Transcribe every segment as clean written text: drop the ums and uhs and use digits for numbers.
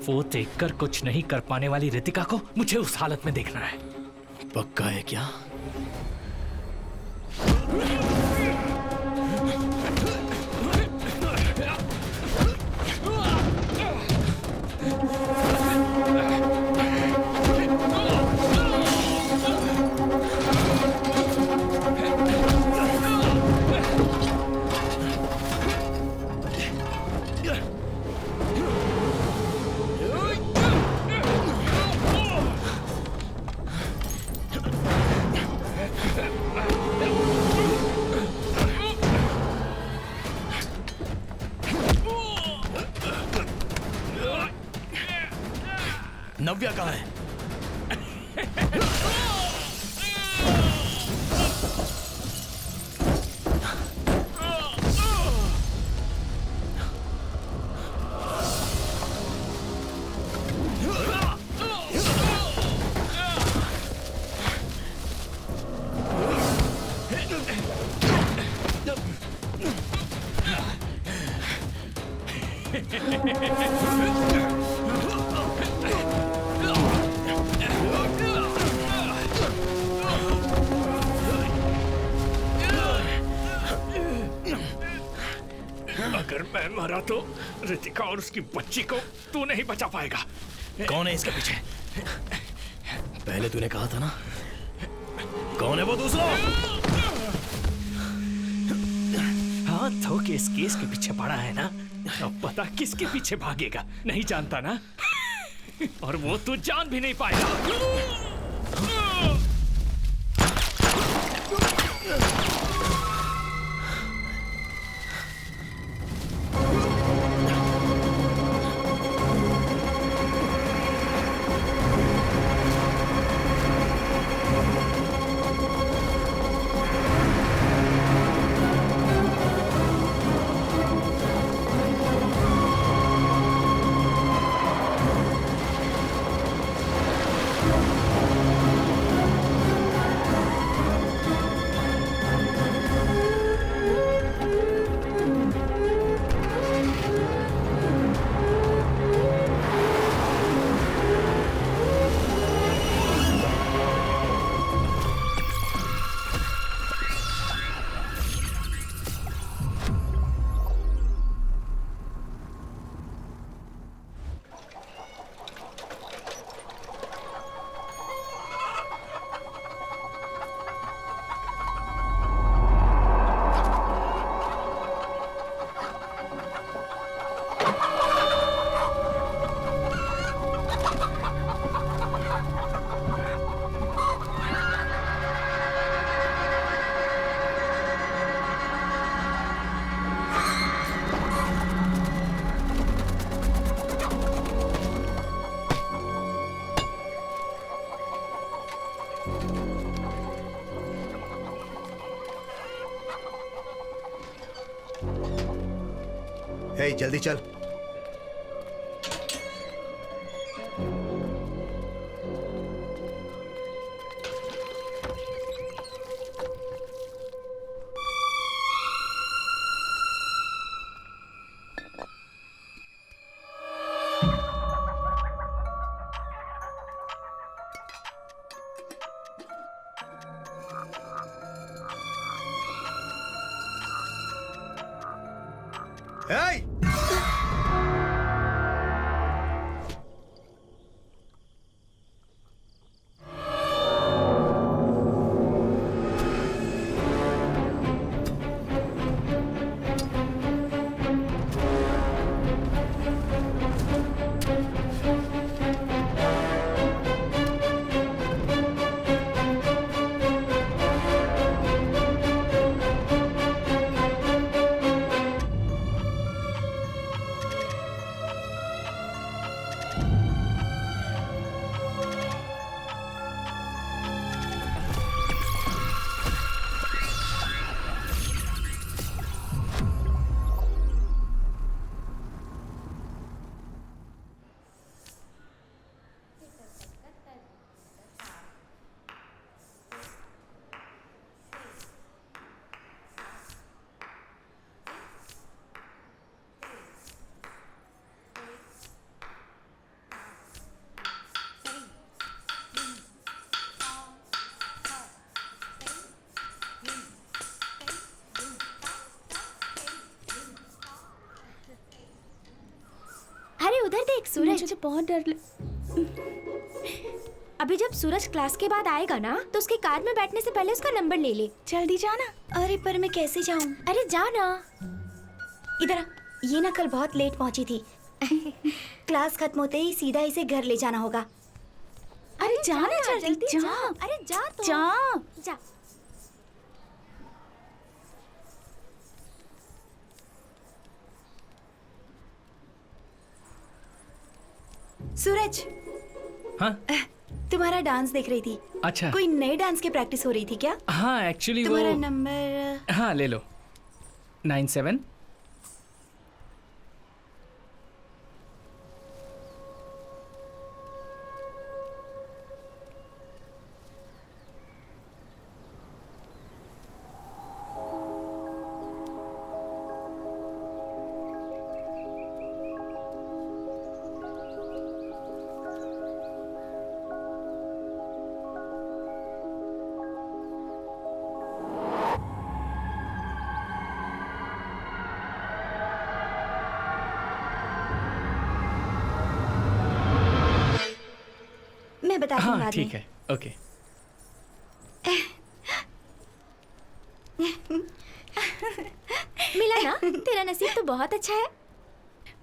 वो देखकर कुछ नहीं कर पाने वाली रितिका को मुझे उस हालत में देखना है। पक्का है क्या? नव्या कहाँ है? अगर मैं मरा तो रितिका और उसकी बच्ची को तू नहीं बचा पाएगा। कौन है इसके पीछे? पहले तूने कहा था ना। कौन है वो दूसरा? हाँ तो किस केस के पीछे पड़ा है ना। अब पता किसके पीछे भागेगा नहीं जानता ना। और वो तू जान भी नहीं पाएगा। हे जल्दी चल। Hey! देख सूरज, मुझे बहुत डर अभी जब सूरज क्लास के बाद आएगा ना तो उसकी कार में बैठने से पहले उसका नंबर ले ले। जल्दी जाना। अरे पर मैं कैसे जाऊं? अरे जा ना। इधर आ। ये ना कल बहुत लेट पहुंची थी। क्लास खत्म होते ही सीधा इसे घर ले जाना होगा। अरे जाना जल्दी जा। अरे जा तो जा। जा। सूरज, हाँ तुम्हारा डांस देख रही थी। अच्छा। कोई नए डांस की प्रैक्टिस हो रही थी क्या? हाँ एक्चुअली वो तुम्हारा नंबर? हाँ ले लो 97। मैं बताती हूँ हाँ बाद ठीक में। है ओके। मिला ना, तेरा नसीब तो बहुत अच्छा है।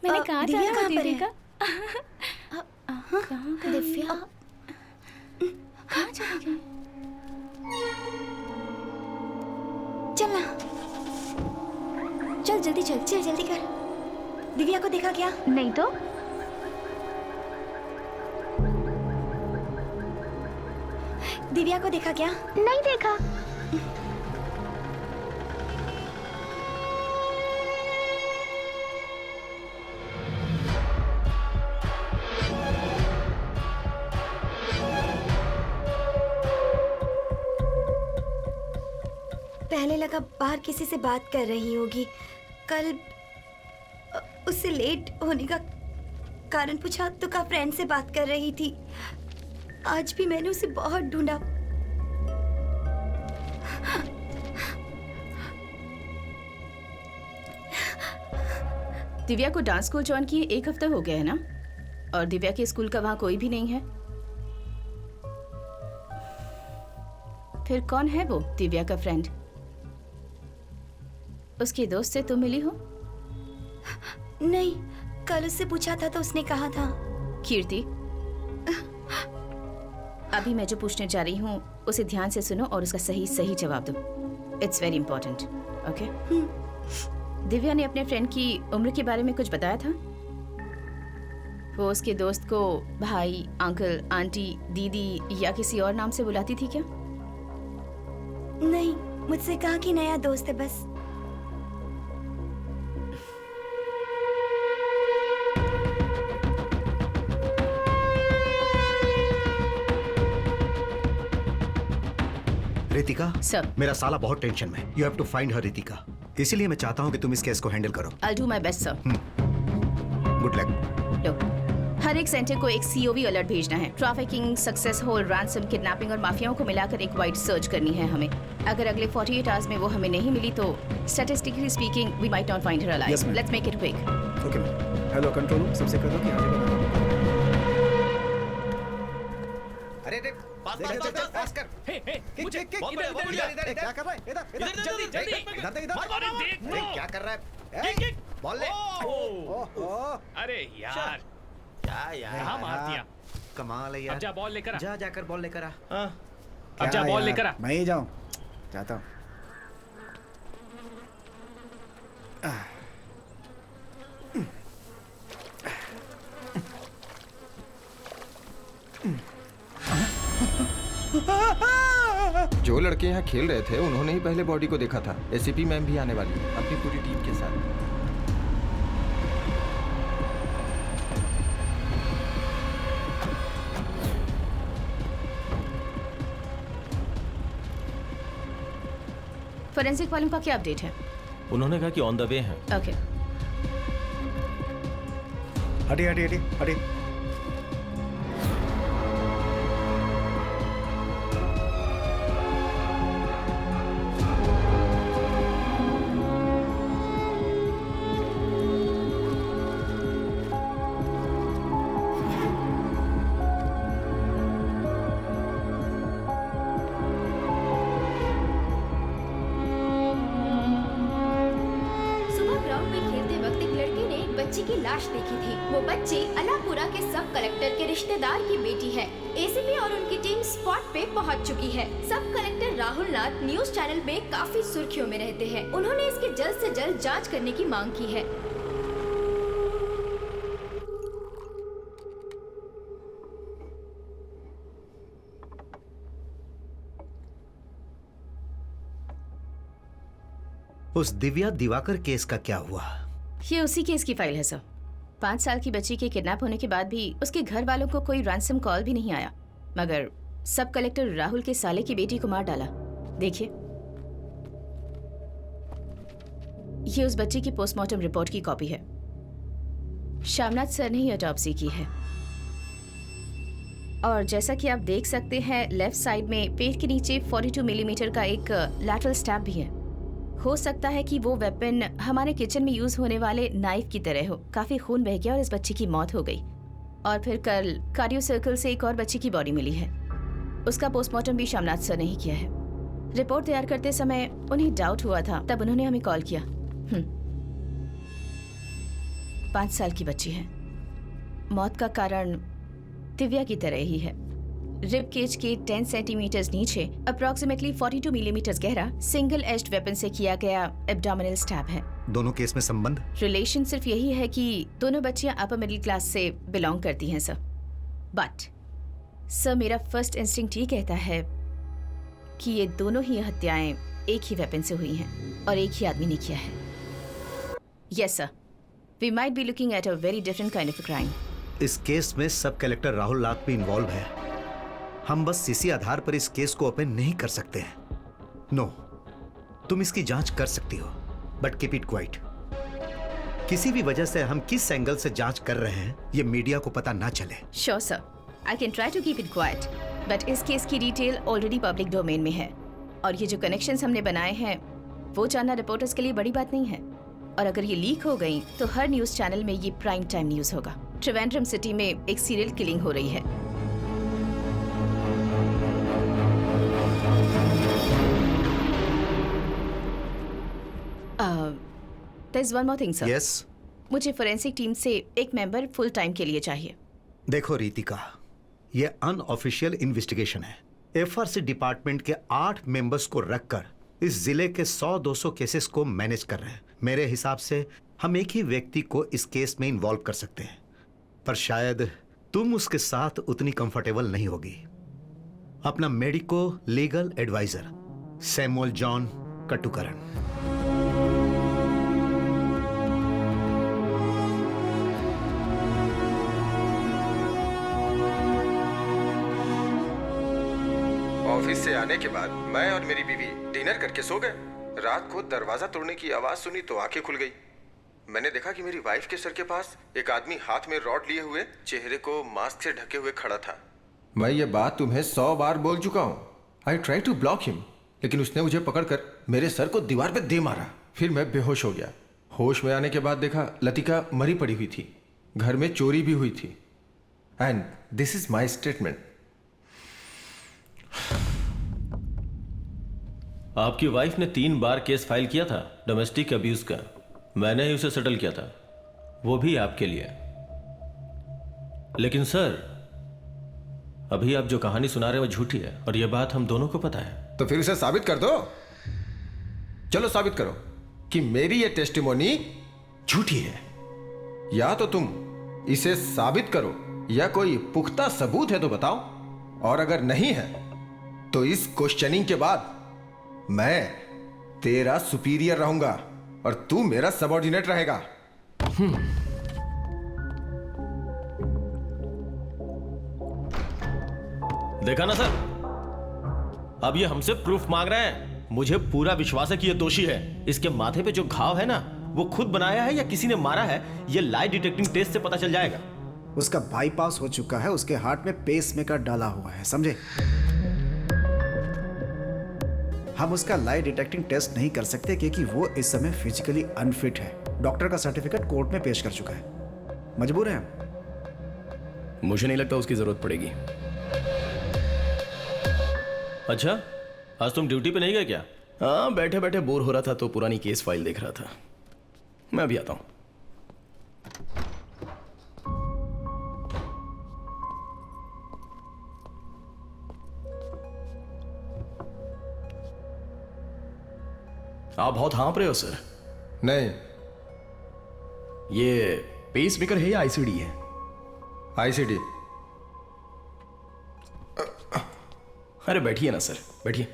मैंने कहा था दिव्या ना कहाँ पर दीदी है? का दिव्या, कहाँ चली गई? चल ना, चल जल्दी चल। चल जल्दी कर। दिव्या को देखा क्या? नहीं तो दिव्या को देखा क्या? नहीं देखा। पहले लगा बाहर किसी से बात कर रही होगी। कल उससे लेट होने का कारण पूछा तो कहा फ्रेंड से बात कर रही थी। आज भी मैंने उसे बहुत ढूंढा। दिव्या को डांस स्कूल ज्वाइन किए 1 हफ्ता हो गया है ना, और दिव्या के स्कूल का वहां कोई भी नहीं है। फिर कौन है वो दिव्या का फ्रेंड? उसके दोस्त से तुम मिली हो? नहीं, कल उससे पूछा था तो उसने कहा था। कीर्ति, अभी मैं जो पूछने जा रही हूँ उसे ध्यान से सुनो और उसका सही सही जवाब दो। It's very important. Okay? Divya ने अपने फ्रेंड की उम्र के बारे में कुछ बताया था? वो उसके दोस्त को भाई, अंकल, आंटी, दीदी या किसी और नाम से बुलाती थी क्या? नहीं, मुझसे कहा कि नया दोस्त है बस। रितिका, सर। मेरा साला बहुत टेंशन में। You have to find her Ritika. इसीलिए मैं चाहता हूँ कि तुम इस केस को हैंडल करो। I'll do my best, sir. Good luck. लो, हर एक सेंटर को एक COV अलर्ट भेजना है। ट्रैफिकिंग, सक्सेस होल, रैंसम, किडनैपिंग और माफियाओं को मिलाकर एक वाइड सर्च करनी है हमें। अगर अगले 48 आवर्स में वो हमें नहीं मिली तो statistically speaking we might not find her alive. Yes, ma'am. Let's make it quick. Okay ma'am. Hello control room, सबसे कह दो कि आगे बढ़ो। अरे पास कर। मुझे इधर क्या कर रहा है? इधर जल्दी जल्दी अरे देख लो। क्या कर रहा है? Kick, kick. बॉल ले। ओह, अरे यार क्या यार? कहाँ मार दिया। कमाल है अब यार। जा बॉल लेकर आ। जा जाकर बॉल लेकर आ। अब जा बॉल लेकर आ। मैं ही जाऊँ, जाता हूँ। जो लड़के यहाँ खेल रहे थे उन्होंने ही पहले बॉडी को देखा था। एसीपी मैम भी आने वाली है अपनी पूरी टीम के साथ। फोरेंसिक वालों का क्या अपडेट है? उन्होंने कहा कि ऑन द वे हैं। ओके। हटी हटी हटी हटी। लाश देखी थी। वो बच्ची अलापुरा के सब कलेक्टर के रिश्तेदार की बेटी है। एसीपी और उनकी टीम स्पॉट पे पहुंच चुकी है। सब कलेक्टर राहुल नाथ न्यूज चैनल पे काफी सुर्खियों में रहते हैं। उन्होंने इसकी जल्द से जल्द जांच करने की मांग की है। उस दिव्या दिवाकर केस का क्या हुआ? ये उसी केस की फाइल है सर। 5 साल की बच्ची के किडनैप होने के बाद भी उसके घर वालों को कोई रैंसम कॉल भी नहीं आया, मगर सब कलेक्टर राहुल के साले की बेटी को मार डाला। देखिए, ये उस बच्ची की पोस्टमार्टम रिपोर्ट की कॉपी है। श्यामनाथ सर ने ही ऑटोप्सी की है। और जैसा कि आप देख सकते हैं, लेफ्ट साइड में पेट के नीचे 42 मिलीमीटर का एक लैटरल स्टैब भी है। हो सकता है कि वो वेपन हमारे किचन में यूज होने वाले नाइफ की तरह हो। काफी खून बह गया और इस बच्ची की मौत हो गई। और फिर कल कार्डियो सर्कल से एक और बच्ची की बॉडी मिली है। उसका पोस्टमार्टम भी श्यामनाथ सर ने ही किया है। रिपोर्ट तैयार करते समय उन्हें डाउट हुआ था, तब उन्होंने हमें कॉल किया। 5 साल की बच्ची है। मौत का कारण दिव्या की तरह ही है। रिब केज के 10 सेंटीमीटर नीचे अप्रोक्सीमेटली 42 मिलीमीटर गहरा सिंगल एज्ड वेपन से किया गया एब्डोमिनल स्टैब है। दोनों केस में संबंध? रिलेशन सिर्फ यही है कि दोनों बच्चियां अपर मिडिल क्लास से बिलोंग करती हैं सर। बट सर, मेरा फर्स्ट इंस्टिंक्ट ये कहता है कि ये दोनों ही हत्याएं एक ही वेपन से हुई हैं और एक ही आदमी ने किया है। Yes sir, we might be looking at a very different kind of crime. इस केस में सब कलेक्टर राहुल नाथ भी इन्वॉल्व है। हम बस इसी आधार पर इस केस को ओपन नहीं कर सकते हैं। नो, तुम इसकी जांच कर सकती हो, बट कीप इट क्वाइट। किसी भी वजह से हम किस एंगल से जांच कर रहे हैं ये मीडिया को पता ना चले। Sure sir, I can try to keep it quiet, but इस केस की डिटेल ऑलरेडी पब्लिक डोमेन में है और ये जो कनेक्शंस हमने बनाए हैं वो जानना रिपोर्टर्स के लिए बड़ी बात नहीं है। और अगर ये लीक हो गई तो हर न्यूज चैनल में ये प्राइम टाइम न्यूज होगा। त्रिवेंद्रम सिटी में एक सीरियल किलिंग हो रही है। There's one more thing, sir. Yes. मुझे फोरेंसिक टीम से एक मेंबर फुल टाइम के लिए चाहिए। देखो रितिका, ये अनऑफिशियल इन्वेस्टिगेशन है। एफआरसी डिपार्टमेंट के 8 मेंबर्स को रखकर इस जिले के 100-200 केसेस को मैनेज कर रहे हैं। मेरे हिसाब से हम एक ही व्यक्ति को इस केस में इन्वॉल्व कर सकते हैं, पर शायद तुम उसके साथ उतनी कंफर्टेबल नहीं होगी। अपना medico legal adviser Samuel John Katukaran. Office से आने के बाद मैं और मेरी बीवी डिनर करके सो गए। रात को दरवाजा तोड़ने की आवाज सुनी तो आंखें खुल गई। मैंने देखा कि मेरी वाइफ के सर के पास एक आदमी हाथ में रॉड लिए हुए, चेहरे को मास्क से ढके हुए खड़ा था। मैं ये बात तुम्हें 100 बार बोल चुका हूँ। I try to block him, लेकिन उसने मुझे पकड़कर मेरे सर को दीवार पे दे मारा। फिर मैं बेहोश हो गया। होश में आने के बाद देखा लतिका मरी पड़ी हुई थी। घर में चोरी भी हुई थी। And this is my statement. आपकी वाइफ ने 3 बार केस फाइल किया था डोमेस्टिक अब्यूज का। मैंने ही उसे सेटल किया था, वो भी आपके लिए। लेकिन सर, अभी आप जो कहानी सुना रहे हो वो झूठी है और यह बात हम दोनों को पता है। तो फिर उसे साबित कर दो। चलो साबित करो कि मेरी ये टेस्टिमोनी झूठी है। या तो तुम इसे साबित करो या कोई पुख्ता सबूत है तो बताओ। और अगर नहीं है तो इस क्वेश्चनिंग के बाद मैं तेरा सुपीरियर रहूंगा और तू मेरा सबऑर्डिनेट रहेगा। देखा ना सर, अब ये हमसे प्रूफ मांग रहे हैं। मुझे पूरा विश्वास है कि ये दोषी है। इसके माथे पे जो घाव है ना, वो खुद बनाया है या किसी ने मारा है, ये लाई डिटेक्टिंग टेस्ट से पता चल जाएगा। उसका बाईपास हो चुका है, उसके हार्ट में पेसमेकर डाला हुआ है, समझे? हम उसका लाई डिटेक्टिंग टेस्ट नहीं कर सकते क्योंकि वो इस समय फिजिकली अनफिट है। डॉक्टर का सर्टिफिकेट कोर्ट में पेश कर चुका है। मजबूर हैं हम। मुझे नहीं लगता उसकी जरूरत पड़ेगी। अच्छा, आज तुम ड्यूटी पे नहीं गए क्या? हाँ, बैठे बैठे बोर हो रहा था तो पुरानी केस फाइल देख रहा था। मैं अभी आता हूँ। आप बहुत हाँप रहे हो सर। नहीं, ये पेस मेकर है या आईसीडी है? आईसीडी। अरे बैठिए ना सर, बैठिए।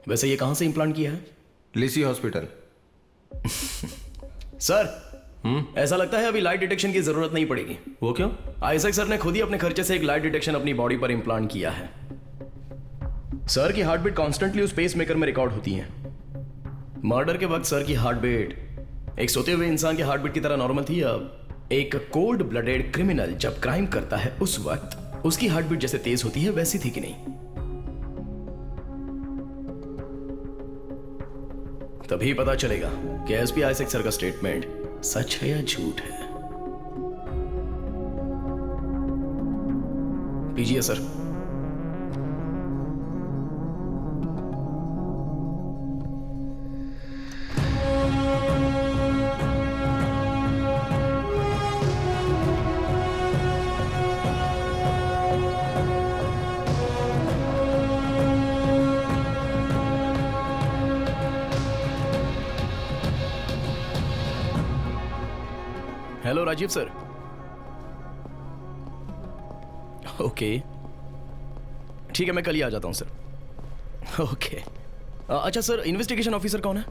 वैसे ये कहां से इम्प्लांट किया है? लिसी हॉस्पिटल। सर ऐसा लगता है अभी लाइट डिटेक्शन की जरूरत नहीं पड़ेगी। वो क्यों? आइजैक सर ने खुद ही अपने खर्चे से एक लाइट डिटेक्शन अपनी बॉडी पर इम्प्लांट किया है। सर की हार्ट बीट कॉन्स्टेंटली उस पेस मेकर में रिकॉर्ड होती है। मर्डर के वक्त सर की हार्ट बीट एक सोते हुए इंसान की हार्ट बीट की तरह नॉर्मल थी। अब एक कोल्ड ब्लडेड क्रिमिनल जब क्राइम करता है उस वक्त उसकी हार्ट बीट जैसे तेज होती है वैसी थी कि नहीं? तभी पता चलेगा कि एसपी आइजैक सर का स्टेटमेंट सच है या झूठ है। पीजिए sir. Hello Rajiv sir. Okay ठीक है, मैं कल ही आ जाता हूं सर। ओके अच्छा सर, इन्वेस्टिगेशन ऑफिसर कौन है?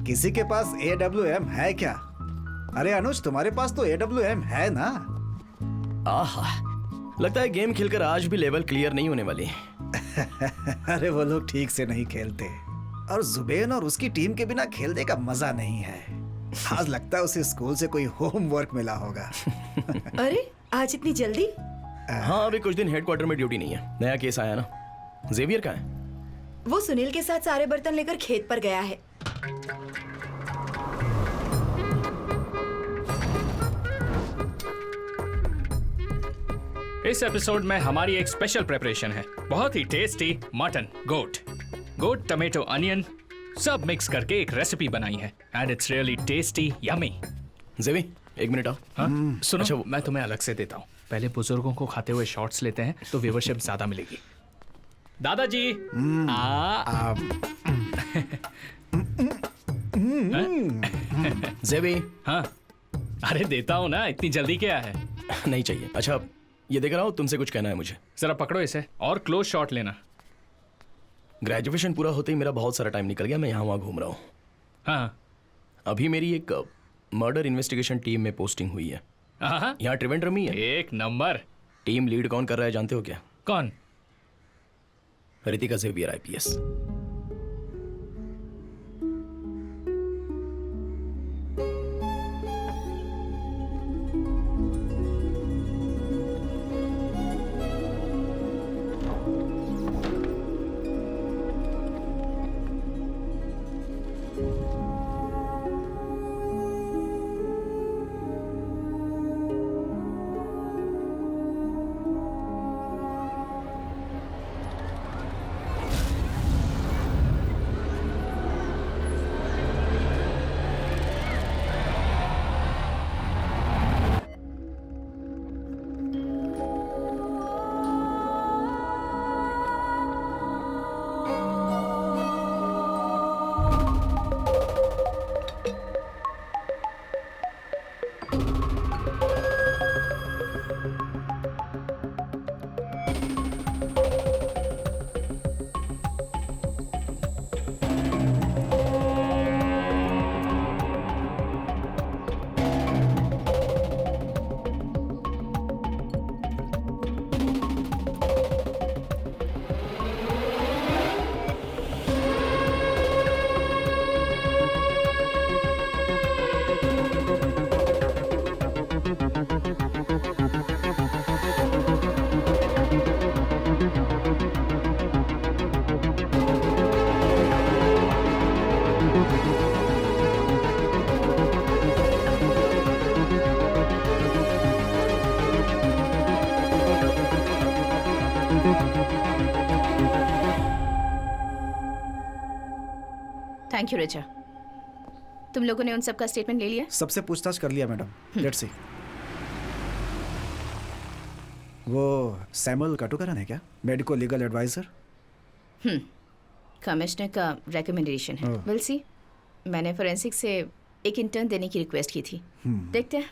किसी के पास AWM है क्या? अरे अनुज, तुम्हारे पास तो AWM है ना? आहा, लगता है गेम खेलकर आज भी लेवल क्लियर नहीं होने वाली। अरे वो लोग ठीक से नहीं खेलते और जुबेन और उसकी टीम के बिना खेलने का मजा नहीं है। आज लगता है उसे स्कूल से कोई होमवर्क मिला होगा। अरे आज इतनी जल्दी? हाँ, अभी कुछ दिन हेडक्वार्टर में ड्यूटी नहीं है। नया केस आया ना। जेवियर कहाँ है? वो सुनील के साथ सारे बर्तन लेकर खेत पर गया है। इस एपिसोड में हमारी एक स्पेशल प्रिपरेशन है। बहुत ही टेस्टी मटन गोट टमेटो अनियन सब मिक्स करके एक रेसिपी बनाई है and it's really tasty yummy. जेवी एक मिनट आओ। हाँ? सुनो, अच्छा, मैं तुम्हें अलग से देता हूँ। पहले बुजुर्गों को खाते हुए शॉट्स लेते हैं तो व्यूवरशिप ज्यादा मिलेगी। दादाजी जेवी। हाँ अरे देता हूँ ना, इतनी जल्दी क्या है? नहीं चाहिए। अच्छा ये देख रहा हूँ, तुमसे कुछ कहना है मुझे। जरा पकड़ो इसे और क्लोज शॉट लेना। ग्रेजुएशन पूरा होते ही मेरा बहुत सारा टाइम निकल गया। मैं यहाँ वहाँ घूम रहा हूँ। हाँ अभी मेरी एक मर्डर इन्वेस्टिगेशन टीम में पोस्टिंग हुई है। हाँ यहाँ त्रिवेंद्रम ही है। एक नंबर। टीम लीड कौन कर रहा है जानते हो क्या? कौन? Ritika Xavier IPS। Thank you Richa. तुम लोगों ने उन सब का स्टेटमेंट ले लिया? सबसे पूछताछ कर लिया मैडम। Let's see. वो सैमुअल काटुकरन है क्या, मेडिको लीगल एडवाइजर? कमिश्नर का रिकमेंडेशन है। Will see. मैंने फोरेंसिक से एक इंटर्न देने की रिक्वेस्ट की थी। देखते हैं।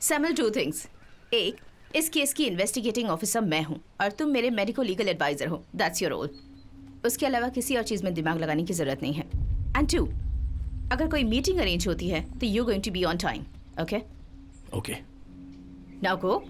Samuel, two things. एक, इस केस की इन्वेस्टिगेटिंग ऑफिसर मैं हूँ और तुम मेरे मेडिको लीगल एडवाइजर हो। That's your role. उसके अलावा किसी और चीज में दिमाग लगाने की जरूरत नहीं है। एंड टू, अगर कोई मीटिंग अरेंज होती है तो you going to be on time. Okay? Okay. Now go.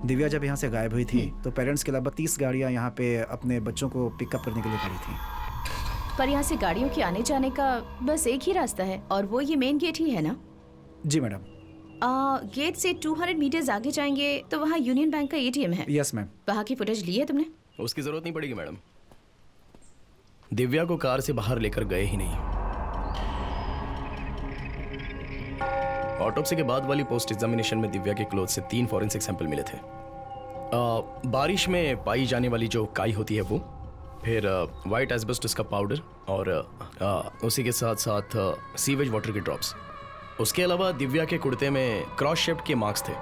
Divya जब यहाँ से गायब हुई थी तो पेरेंट्स के अलावा 30 गाड़ियाँ यहाँ पे अपने बच्चों को पिकअप करने के लिए खड़ी थी। पर यहाँ से गाड़ियों के आने जाने का बस एक ही रास्ता है और वो ये मेन गेट ही है ना? जी मैडम। गेट से 200 मीटर्स आगे जाएंगे तो वहाँ यूनियन बैंक का एटीएम है। Yes ma'am. वहाँ की फुटेज ली है तुमने? उसकी जरूरत नहीं पड़ेगी मैडम। दिव्या को कार से बाहर लेकर गए ही नहीं। ऑटोप्सी के बाद वाली पोस्ट एग्जामिनेशन में दिव्या के क्लोथ से 3 फॉरेंसिक सैंपल मिले थे। बारिश में पाई जाने वाली जो काई होती है वो, फिर वाइट एस्बेस्टस का पाउडर और उसी के साथ साथ सीवेज वाटर के ड्रॉप्स। उसके अलावा दिव्या के कुर्ते में क्रॉस शेप्ड के मार्क्स थे।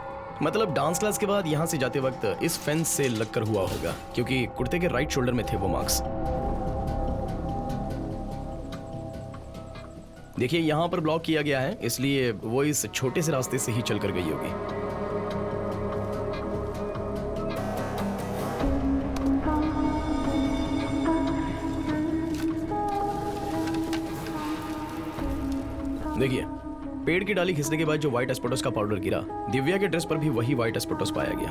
मतलब डांस क्लास के बाद यहाँ से जाते वक्त इस फेंस से लगकर हुआ होगा, क्योंकि कुर्ते के राइट शोल्डर में थे वो मार्क्स। देखिए यहाँ पर ब्लॉक किया गया है, इसलिए वो इस छोटे से रास्ते से ही चलकर गई होगी। देखिए, पेड़ की डाली खिसने के बाद जो व्हाइट एस्पेटोस का पाउडर गिरा, दिव्या के ड्रेस पर भी वही व्हाइट एस्पेटोस पाया गया।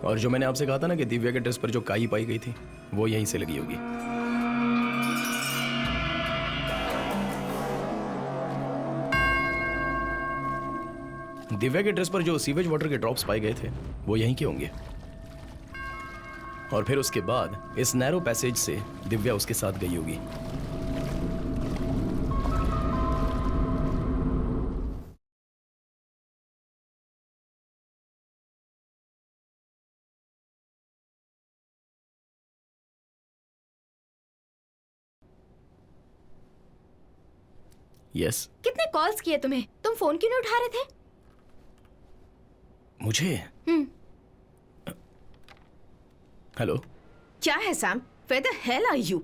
और जो मैंने आपसे कहा था ना कि दिव्या के ड्रेस पर जो काई पाई गई थी वो यहीं से लगी होगी। दिव्या के ड्रेस पर जो सीवेज वाटर के ड्रॉप्स पाए गए थे वो यहीं के होंगे। और फिर उसके बाद इस नैरो पैसेज से दिव्या उसके साथ गई होगी। यस। कितने कॉल्स किए तुम्हें? तुम फोन क्यों नहीं उठा रहे थे? मुझे? हेलो। क्या है Sam? Where the hell are you?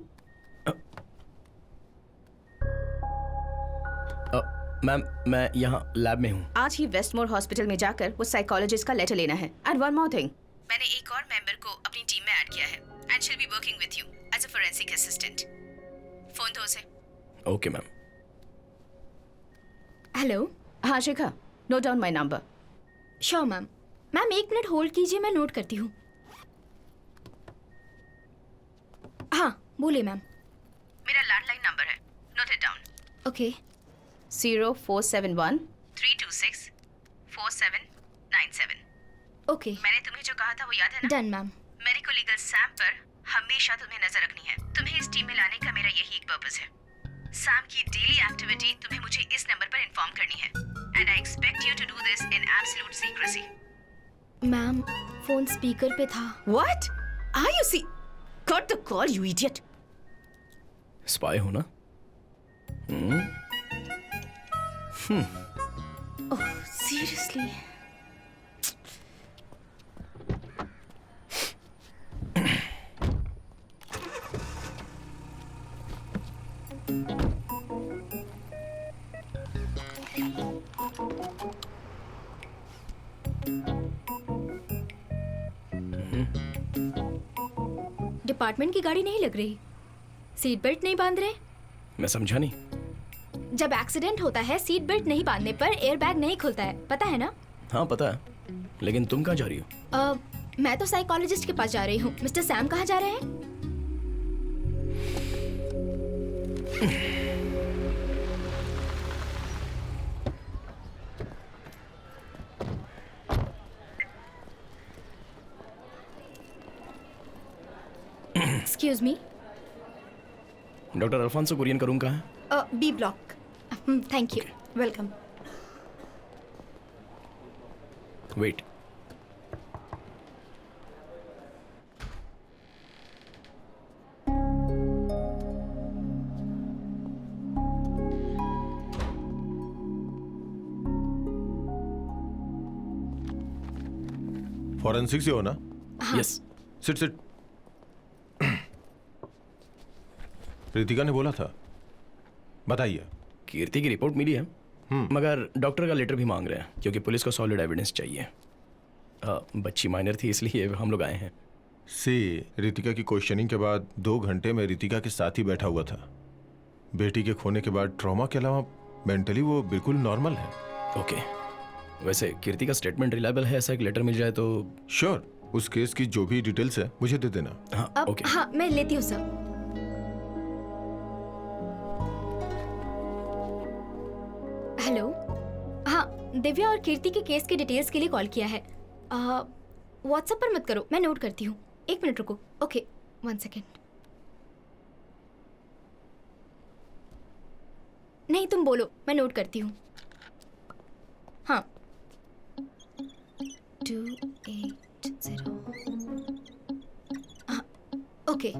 Ma'am, मैं यहाँ लैब में हूँ। आज ही वेस्टमोर हॉस्पिटल में जाकर वो साइकोलॉजिस्ट का लेटर लेना है। एंड वन मोर थिंग, मैंने एक और मेंबर को अपनी टीम में ऐड किया है and she will be working with you as a forensic assistant. Phone दो उसे। Okay ma'am. हेलो। हाँ Shikha, note down my number. Sure ma'am. Ma'am 1 minute hold कीजिए, मैं नोट करती हूँ। हाँ बोलिए मैम। मेरा लैंडलाइन नंबर है, note it down. Okay. 0471 326 4797। Okay. मैंने तुम्हें जो कहा था वो याद है ना? Done ma'am. Medico legal Sam पर हमेशा तुम्हें नजर रखनी है। तुम्हें इस टीम में लाने का मेरा यही एक पर्पस है। सैम की डेली एक्टिविटी तुम्हें मुझे इस नंबर पर इन्फॉर्म करनी है and I expect you to do this in absolute secrecy. Ma'am phone speaker पे था। What are you see? Cut the call you idiot. Spy हो ना? Oh seriously? डिपार्टमेंट की गाड़ी नहीं लग रही, सीट बेल्ट नहीं बांध रहे। मैं समझा नहीं। जब एक्सीडेंट होता है सीट बेल्ट नहीं बांधने पर एयर बैग नहीं खुलता है, पता है ना? हाँ पता है, लेकिन तुम कहाँ जा रही हो? मैं तो साइकोलॉजिस्ट के पास जा रही हूँ। मिस्टर सैम कहाँ जा रहे हैं? Excuse me, doctor Alphonso Kurian का रूम कहाँ है? B block. Thank you. Welcome. Wait. Forensic से हो ना? यस। Sit sit. रितिका ने बोला था, बताइए। कीर्ति की रिपोर्ट मिली है, मगर डॉक्टर का लेटर भी मांग रहे हैं क्योंकि पुलिस को सॉलिड एविडेंस चाहिए। बच्ची माइनर थी इसलिए हम लोग आए हैं। रितिका की क्वेश्चनिंग के बाद 2 घंटे में रितिका के साथ ही बैठा हुआ था। बेटी के खोने के बाद ट्रॉमा के अलावा मेंटली वो बिल्कुल नॉर्मल है। ओके, वैसे कीर्ति का स्टेटमेंट रिलायबल है, ऐसा एक लेटर मिल जाए तो? श्योर, उस केस की जो भी डिटेल्स है मुझे दे देना। हाँ ओके। हाँ मैं लेती हूँ सर। हेलो, हाँ दिव्या और कीर्ति के केस की डिटेल्स के लिए कॉल किया है। व्हाट्सएप पर मत करो, मैं नोट करती हूँ। 1 मिनट रुको। Okay 1 second. नहीं तुम बोलो, मैं नोट करती हूँ। हाँ 280। हाँ ओके।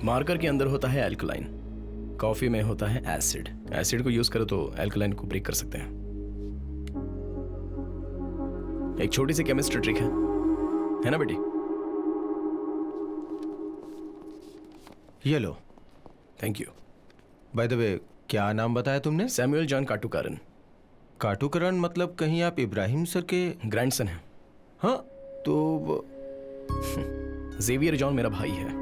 मार्कर के अंदर होता है एल्कलाइन, कॉफी में होता है एसिड। एसिड को यूज करो तो एल्कलाइन को ब्रेक कर सकते हैं। एक छोटी सी केमिस्ट्री ट्रिक है ना बेटी? ये लो। Thank you. By the way, क्या नाम बताया तुमने? Samuel John काटुकारन। काटुकरण मतलब कहीं आप इब्राहिम सर के ग्रैंडसन हैं। हाँ तो जेवियर जॉन मेरा भाई है,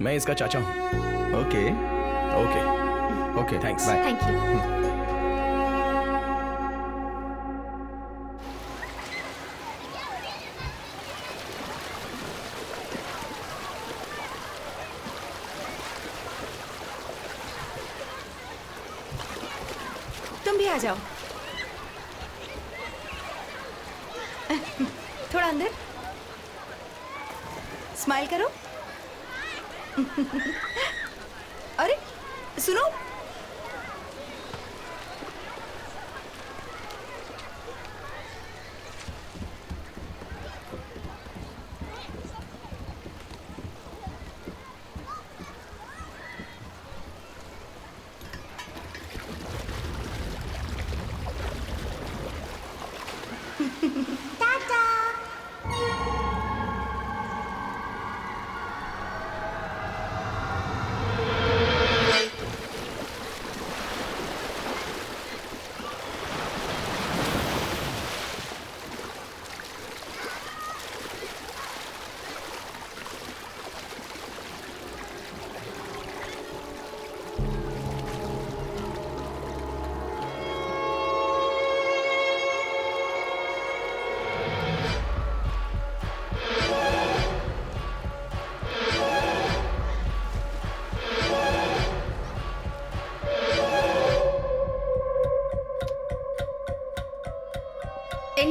मैं इसका चाचा हूं। Okay okay okay, thanks. Bye. Thank you. तुम भी आ जाओ। थोड़ा अंदर स्माइल करो। अरे सुनो,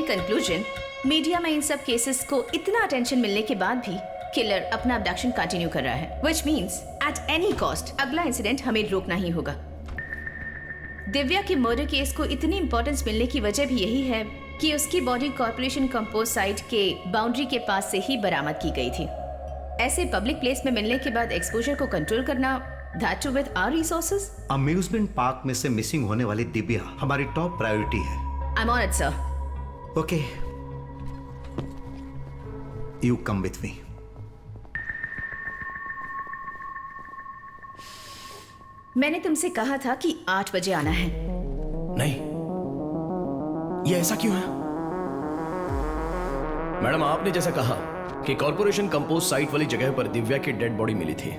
कंक्लूजन, मीडिया में इन सब केसेस को इतना अटेंशन मिलने के बाद भी किलर अपना अबडक्शन कंटिन्यू कर रहा है, which means at any cost अगला इंसिडेंट हमें रोकना ही होगा। दिव्या के मर्डर केस को इतनी इंपॉर्टेंस मिलने की वजह भी यही है कि उसकी बॉडी कॉर्पोरेशन कंपोस्ट साइट के बाउंड्री के पास से ही बरामद की गई थी। ऐसे पब्लिक प्लेस में मिलने के बाद एक्सपोजर को कंट्रोल करना, that too with our resources. Amusement park में से मिसिंग होने वाली दिव्या हमारी टॉप प्रायोरिटी है। I am on it sir. Okay, you come with me. मैंने तुमसे कहा था कि 8 बजे आना है। नहीं, ये ऐसा क्यों है? मैडम, आपने जैसा कहा कि कॉर्पोरेशन कंपोस्ट साइट वाली जगह पर दिव्या की डेड बॉडी मिली थी।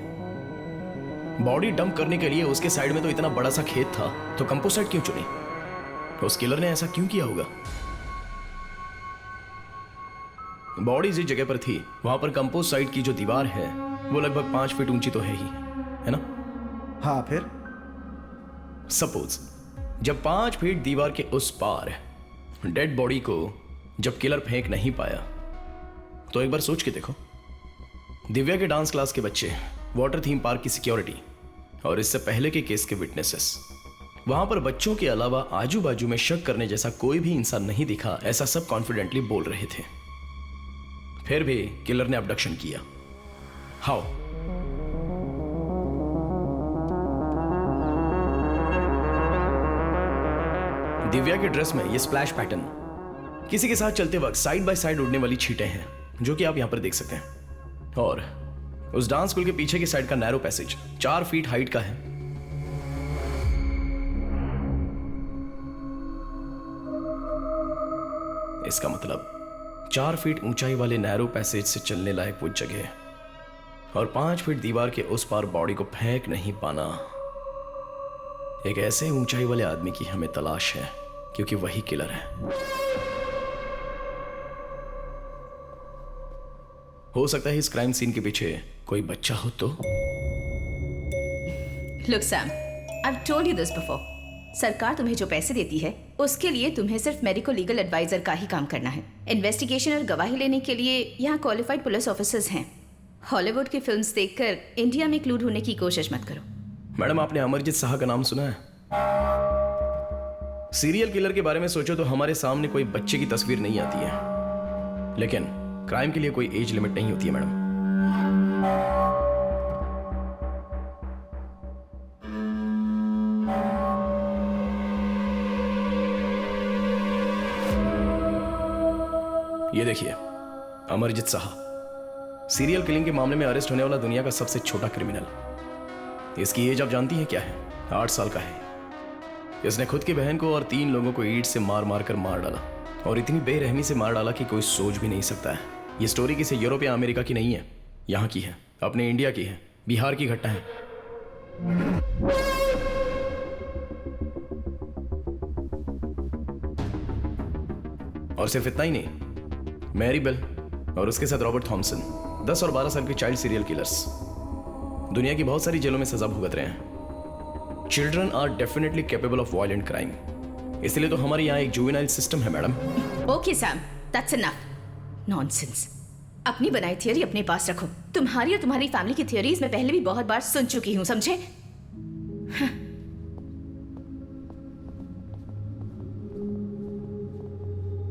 बॉडी डंप करने के लिए उसके साइड में तो इतना बड़ा सा खेत था, तो कंपोस्ट साइट क्यों चुनी? उस किलर ने ऐसा क्यों किया होगा? बॉडी जिस जगह पर थी वहां पर कंपोस्ट साइट की जो दीवार है वो लगभग 5 फीट ऊंची तो है ही, है ना? हाँ, फिर सपोज जब 5 फीट दीवार के उस पार डेड बॉडी को जब किलर फेंक नहीं पाया, तो एक बार सोच के देखो, दिव्या के डांस क्लास के बच्चे, वाटर थीम पार्क की सिक्योरिटी और इससे पहले के केस के विटनेसेस, वहां पर बच्चों के अलावा आजू बाजू में शक करने जैसा कोई भी इंसान नहीं दिखा, ऐसा सब कॉन्फिडेंटली बोल रहे थे। फिर भी किलर ने अबडक्शन किया। हाउ? दिव्या के ड्रेस में ये स्प्लैश पैटर्न, किसी के साथ चलते वक्त साइड बाय साइड उड़ने वाली छींटें हैं, जो कि आप यहां पर देख सकते हैं। और उस डांस स्कूल के पीछे की साइड का नैरो पैसेज 4 फीट हाइट का है। इसका मतलब 4 फीट ऊंचाई वाले नैरो पैसेज से चलने लायक वो जगह और 5 फीट दीवार के उस पार बॉडी को फेंक नहीं पाना, एक ऐसे ऊंचाई वाले आदमी की हमें तलाश है, क्योंकि वही किलर है। हो सकता है इस क्राइम सीन के पीछे कोई बच्चा हो तो। Look Sam, I have told you this before. सरकार तुम्हें जो पैसे देती है उसके लिए तुम्हें सिर्फ मेडिको लीगल एडवाइजर का ही काम करना है। इन्वेस्टिगेशन और गवाही लेने के लिए यहाँ क्वालिफाइड पुलिस ऑफिसर्स हैं। हॉलीवुड की फिल्म्स देखकर इंडिया में क्लू ढूंढने की कोशिश मत करो। मैडम, आपने अमरजीत शाह का नाम सुना है? सीरियल किलर के बारे में सोचो तो हमारे सामने कोई बच्चे की तस्वीर नहीं आती है, लेकिन क्राइम के लिए कोई एज लिमिट नहीं होती है मैडम। ये देखिए, अमरजीत शाह, सीरियल किलिंग के मामले में अरेस्ट होने वाला दुनिया का सबसे छोटा क्रिमिनल। इसकी एज आप जानती हैं क्या है? 8 साल का है। इसने खुद की बहन को और 3 लोगों को ईंट से मार मार कर मार डाला, और इतनी बेरहमी से मार डाला कि कोई सोच भी नहीं सकता है। ये स्टोरी किसी यूरोप या अमेरिका की नहीं है, यहाँ की है, अपने इंडिया की है, बिहार की घटना है। और सिर्फ इतना ही नहीं, मैरी बेल और उसके साथ रॉबर्ट थॉमसन, 10 और 12 साल के चाइल्ड सीरियल किलर्स दुनिया की बहुत सारी जेलों में सजा भुगत रहे हैं। Children are definitely capable of violent crime, इसलिए तो हमारे यहाँ एक जुवेनाइल सिस्टम है madam. Okay Sam, that's enough. Nonsense. अपनी बनाई थियरी अपने पास रखो। तुम्हारी और तुम्हारी फैमिली की थियरीज मैं पहले भी बहुत बार सुन चुकी हूँ, समझे?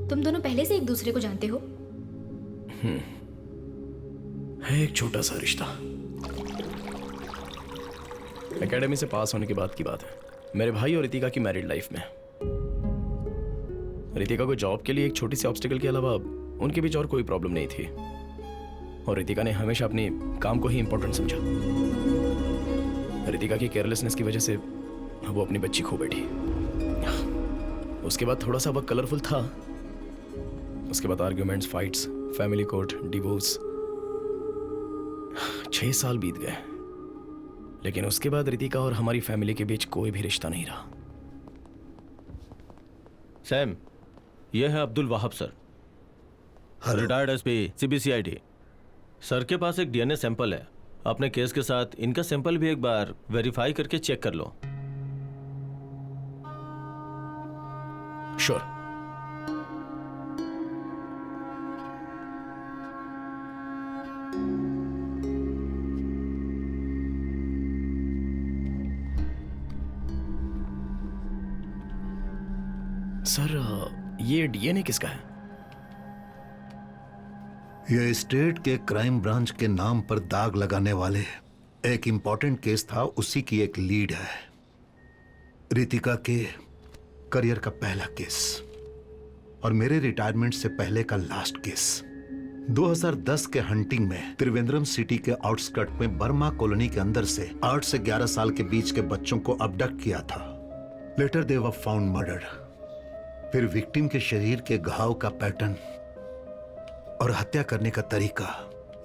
तुम दोनों पहले से एक दूसरे को जानते हो? है एक छोटा सा रिश्ता। एकेडमी से पास होने के बाद की बात है। मेरे भाई और रितिका की मैरिड लाइफ में रितिका को जॉब के लिए एक छोटी सी ऑब्स्टिकल के अलावा उनके बीच और कोई प्रॉब्लम नहीं थी, और रितिका ने हमेशा अपने काम को ही इंपॉर्टेंट समझा। रितिका की केयरलेसनेस की वजह से वो अपनी बच्ची खो बैठी। उसके बाद थोड़ा सा वक्त कलरफुल था। उसके बाद arguments, fights, family court, divorce. 6 साल बीत गए, लेकिन उसके बाद रितिका और हमारी फैमिली के बीच कोई भी रिश्ता नहीं रहा। सैम, ये है Abdul Wahab sir, retired SP CBCID. Sir के पास एक डीएनए सैंपल है। अपने केस के साथ इनका सैंपल भी एक बार वेरीफाई करके चेक कर लो। श्योर। सर ये डीएनए किसका है? यह स्टेट के क्राइम ब्रांच के नाम पर दाग लगाने वाले एक इंपॉर्टेंट केस था, उसी की एक लीड है। रितिका के करियर का पहला केस और मेरे रिटायरमेंट से पहले का लास्ट केस। 2010 के हंटिंग में त्रिवेंद्रम सिटी के आउटस्कर्ट में बर्मा कॉलोनी के अंदर से 8 से 11 साल के बीच के बच्चों को अबडक्ट किया था। Later they were found murdered. फिर विक्टिम के शरीर के घाव का पैटर्न और हत्या करने का तरीका,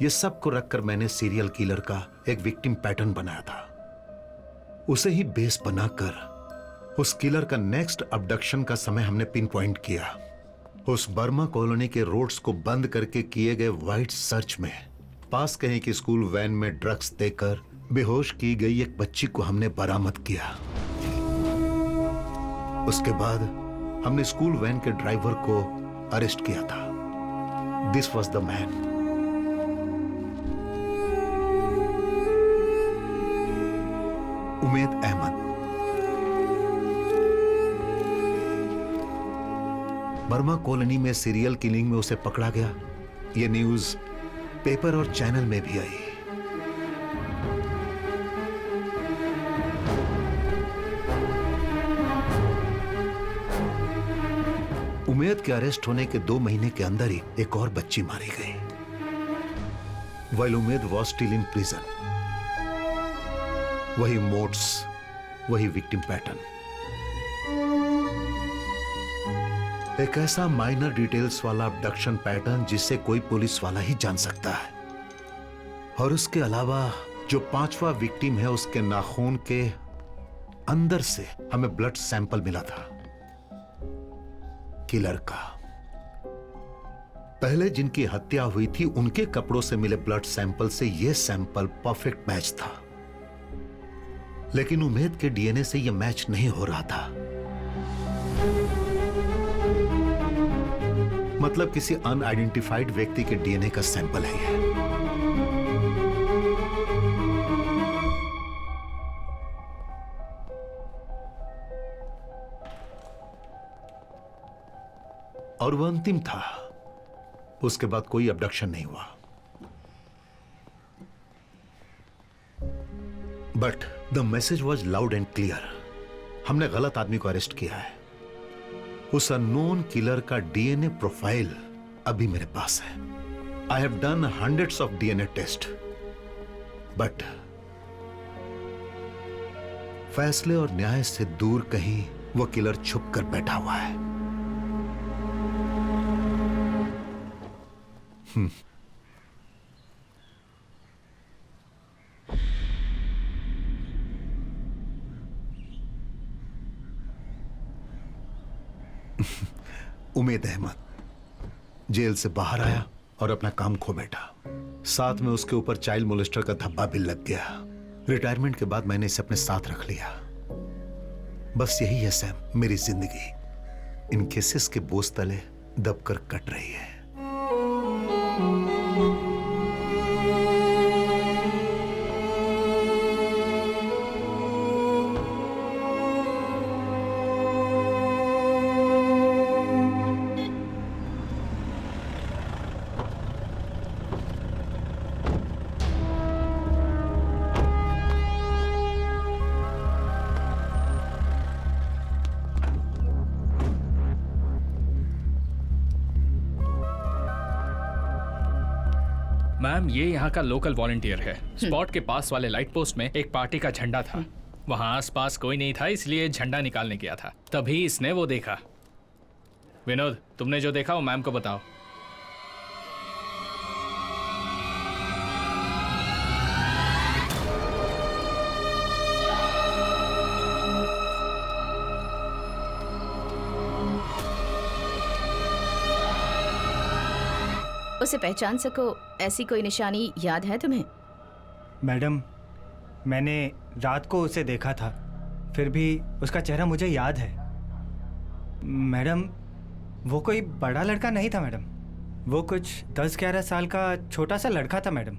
ये सब को रखकर मैंने सीरियल किलर का एक विक्टिम पैटर्न बनाया था। उसे ही बेस बनाकर उस किलर का नेक्स्ट अबडक्शन का समय हमने पिन पॉइंट किया। उस बर्मा कॉलोनी के रोड्स को बंद करके किए गए वाइड सर्च में पास कहीं की स्कूल वैन में ड्रग्स देकर बेहोश की गई एक बच्ची को हमने बरामद किया। उसके बाद हमने स्कूल वैन के ड्राइवर को अरेस्ट किया था। This was the man. Umed Ahmed. Burma colony में सीरियल किलिंग में उसे पकड़ा गया। यह न्यूज पेपर और चैनल में भी आई। उमेद के अरेस्ट होने के 2 महीने के अंदर ही एक और बच्ची मारी गई। While Umed was still in prison। वही मोड्स, वही विक्टिम पैटर्न। एक ऐसा माइनर डिटेल्स वाला अबडक्शन पैटर्न जिसे कोई पुलिस वाला ही जान सकता है। और उसके अलावा जो 5वां विक्टिम है, उसके नाखून के अंदर से हमें ब्लड सैंपल मिला था किलर का। पहले जिनकी हत्या हुई थी उनके कपड़ों से मिले ब्लड सैंपल से यह सैंपल परफेक्ट मैच था, लेकिन उमेद के डीएनए से यह मैच नहीं हो रहा था। मतलब किसी अनआइडेंटिफाइड व्यक्ति के डीएनए का सैंपल है यह। और वह अंतिम था। उसके बाद कोई अबडक्शन नहीं हुआ। But the message was loud and clear. हमने गलत आदमी को अरेस्ट किया है। उस अननोन किलर का डीएनए प्रोफाइल अभी मेरे पास है। I have done hundreds of DNA test, but फैसले और न्याय से दूर कहीं वो किलर छुप कर बैठा हुआ है। उमेद अहमद जेल से बाहर आया और अपना काम खो बैठा। साथ में उसके ऊपर चाइल्ड मोलेस्टर का धब्बा भी लग गया। रिटायरमेंट के बाद मैंने इसे अपने साथ रख लिया। बस यही है सैम, मेरी जिंदगी इन केसेस के बोझ तले दबकर कट रही है। मैम, ये यहाँ का लोकल वॉलंटियर है। स्पॉट के पास वाले लाइट पोस्ट में एक पार्टी का झंडा था। वहाँ आसपास कोई नहीं था, इसलिए झंडा निकालने गया था। तभी इसने वो देखा। विनोद, तुमने जो देखा वो मैम को बताओ। उसे पहचान सको ऐसी कोई निशानी याद है तुम्हें? मैडम, मैंने रात को उसे देखा था, फिर भी उसका चेहरा मुझे याद है। मैडम, वो कोई बड़ा लड़का नहीं था मैडम, वो कुछ 10-11 साल का छोटा सा लड़का था मैडम।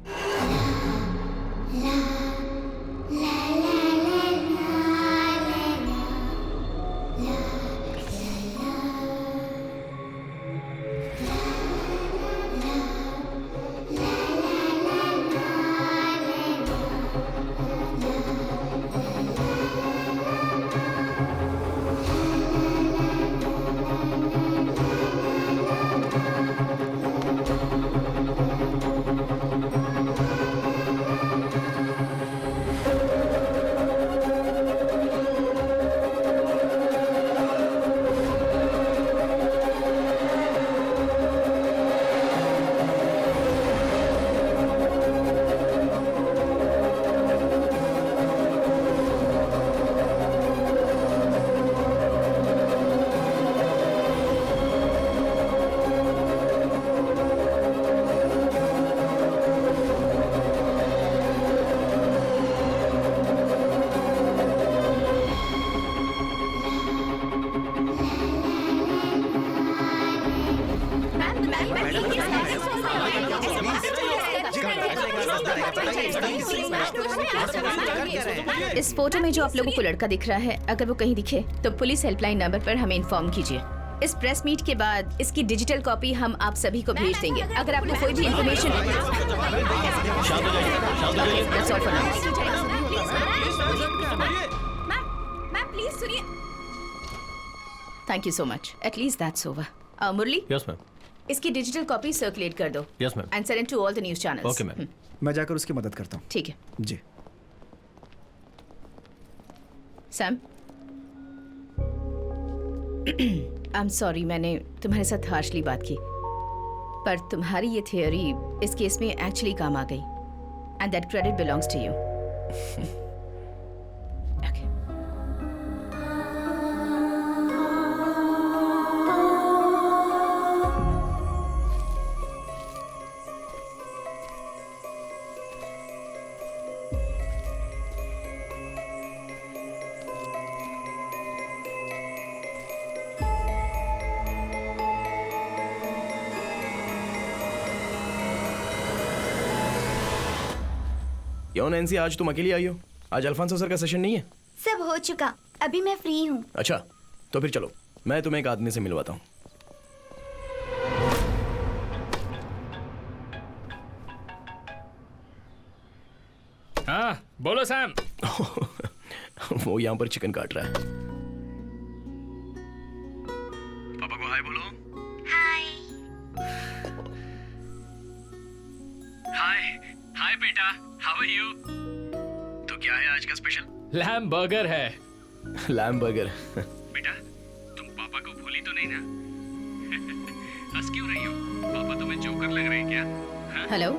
इस फोटो में जो आप लोगों को लड़का दिख रहा है, अगर वो कहीं दिखे तो पुलिस हेल्पलाइन नंबर पर हमें इन्फॉर्म कीजिए। इस प्रेस मीट के बाद इसकी डिजिटल कॉपी हम आप सभी को भेज देंगे। अगर आपको कोई भी इन्फॉर्मेशन मैम प्लीज सुनिए। Thank you so much. At least that's over. Murali, yes ma'am. इसकी डिजिटल कॉपी सर्कुलेट कर दो। Yes ma'am. And send to all the news channels. Okay ma'am. मैं जाकर उसकी मदद करता हूँ। ठीक है। जी। सैम, आई एम सॉरी मैंने तुम्हारे साथ हार्शली बात की, पर तुम्हारी ये थियोरी इस केस में एक्चुअली काम आ गई and that credit belongs to you. क्यों नैन्सी, आज तुम अकेली आई हो? आज अल्फांसो सर का सेशन नहीं है? सब हो चुका, अभी मैं फ्री हूँ। अच्छा, तो फिर चलो, मैं तुम्हें एक आदमी से मिलवाता हूँ। हाँ, बोलो सैम। वो यहाँ पर चिकन काट रहा है। पापा को हाय बोलो। हाय। हाय हाय बेटा, हाउ आर यू? तो क्या है आज का स्पेशल? लैम बर्गर है। Lamb burger. बेटा, तुम पापा को भूली तो नहीं ना? हंस क्यों रही हो? पापा तुम्हें जोकर लग रहे हैं क्या? हेलो।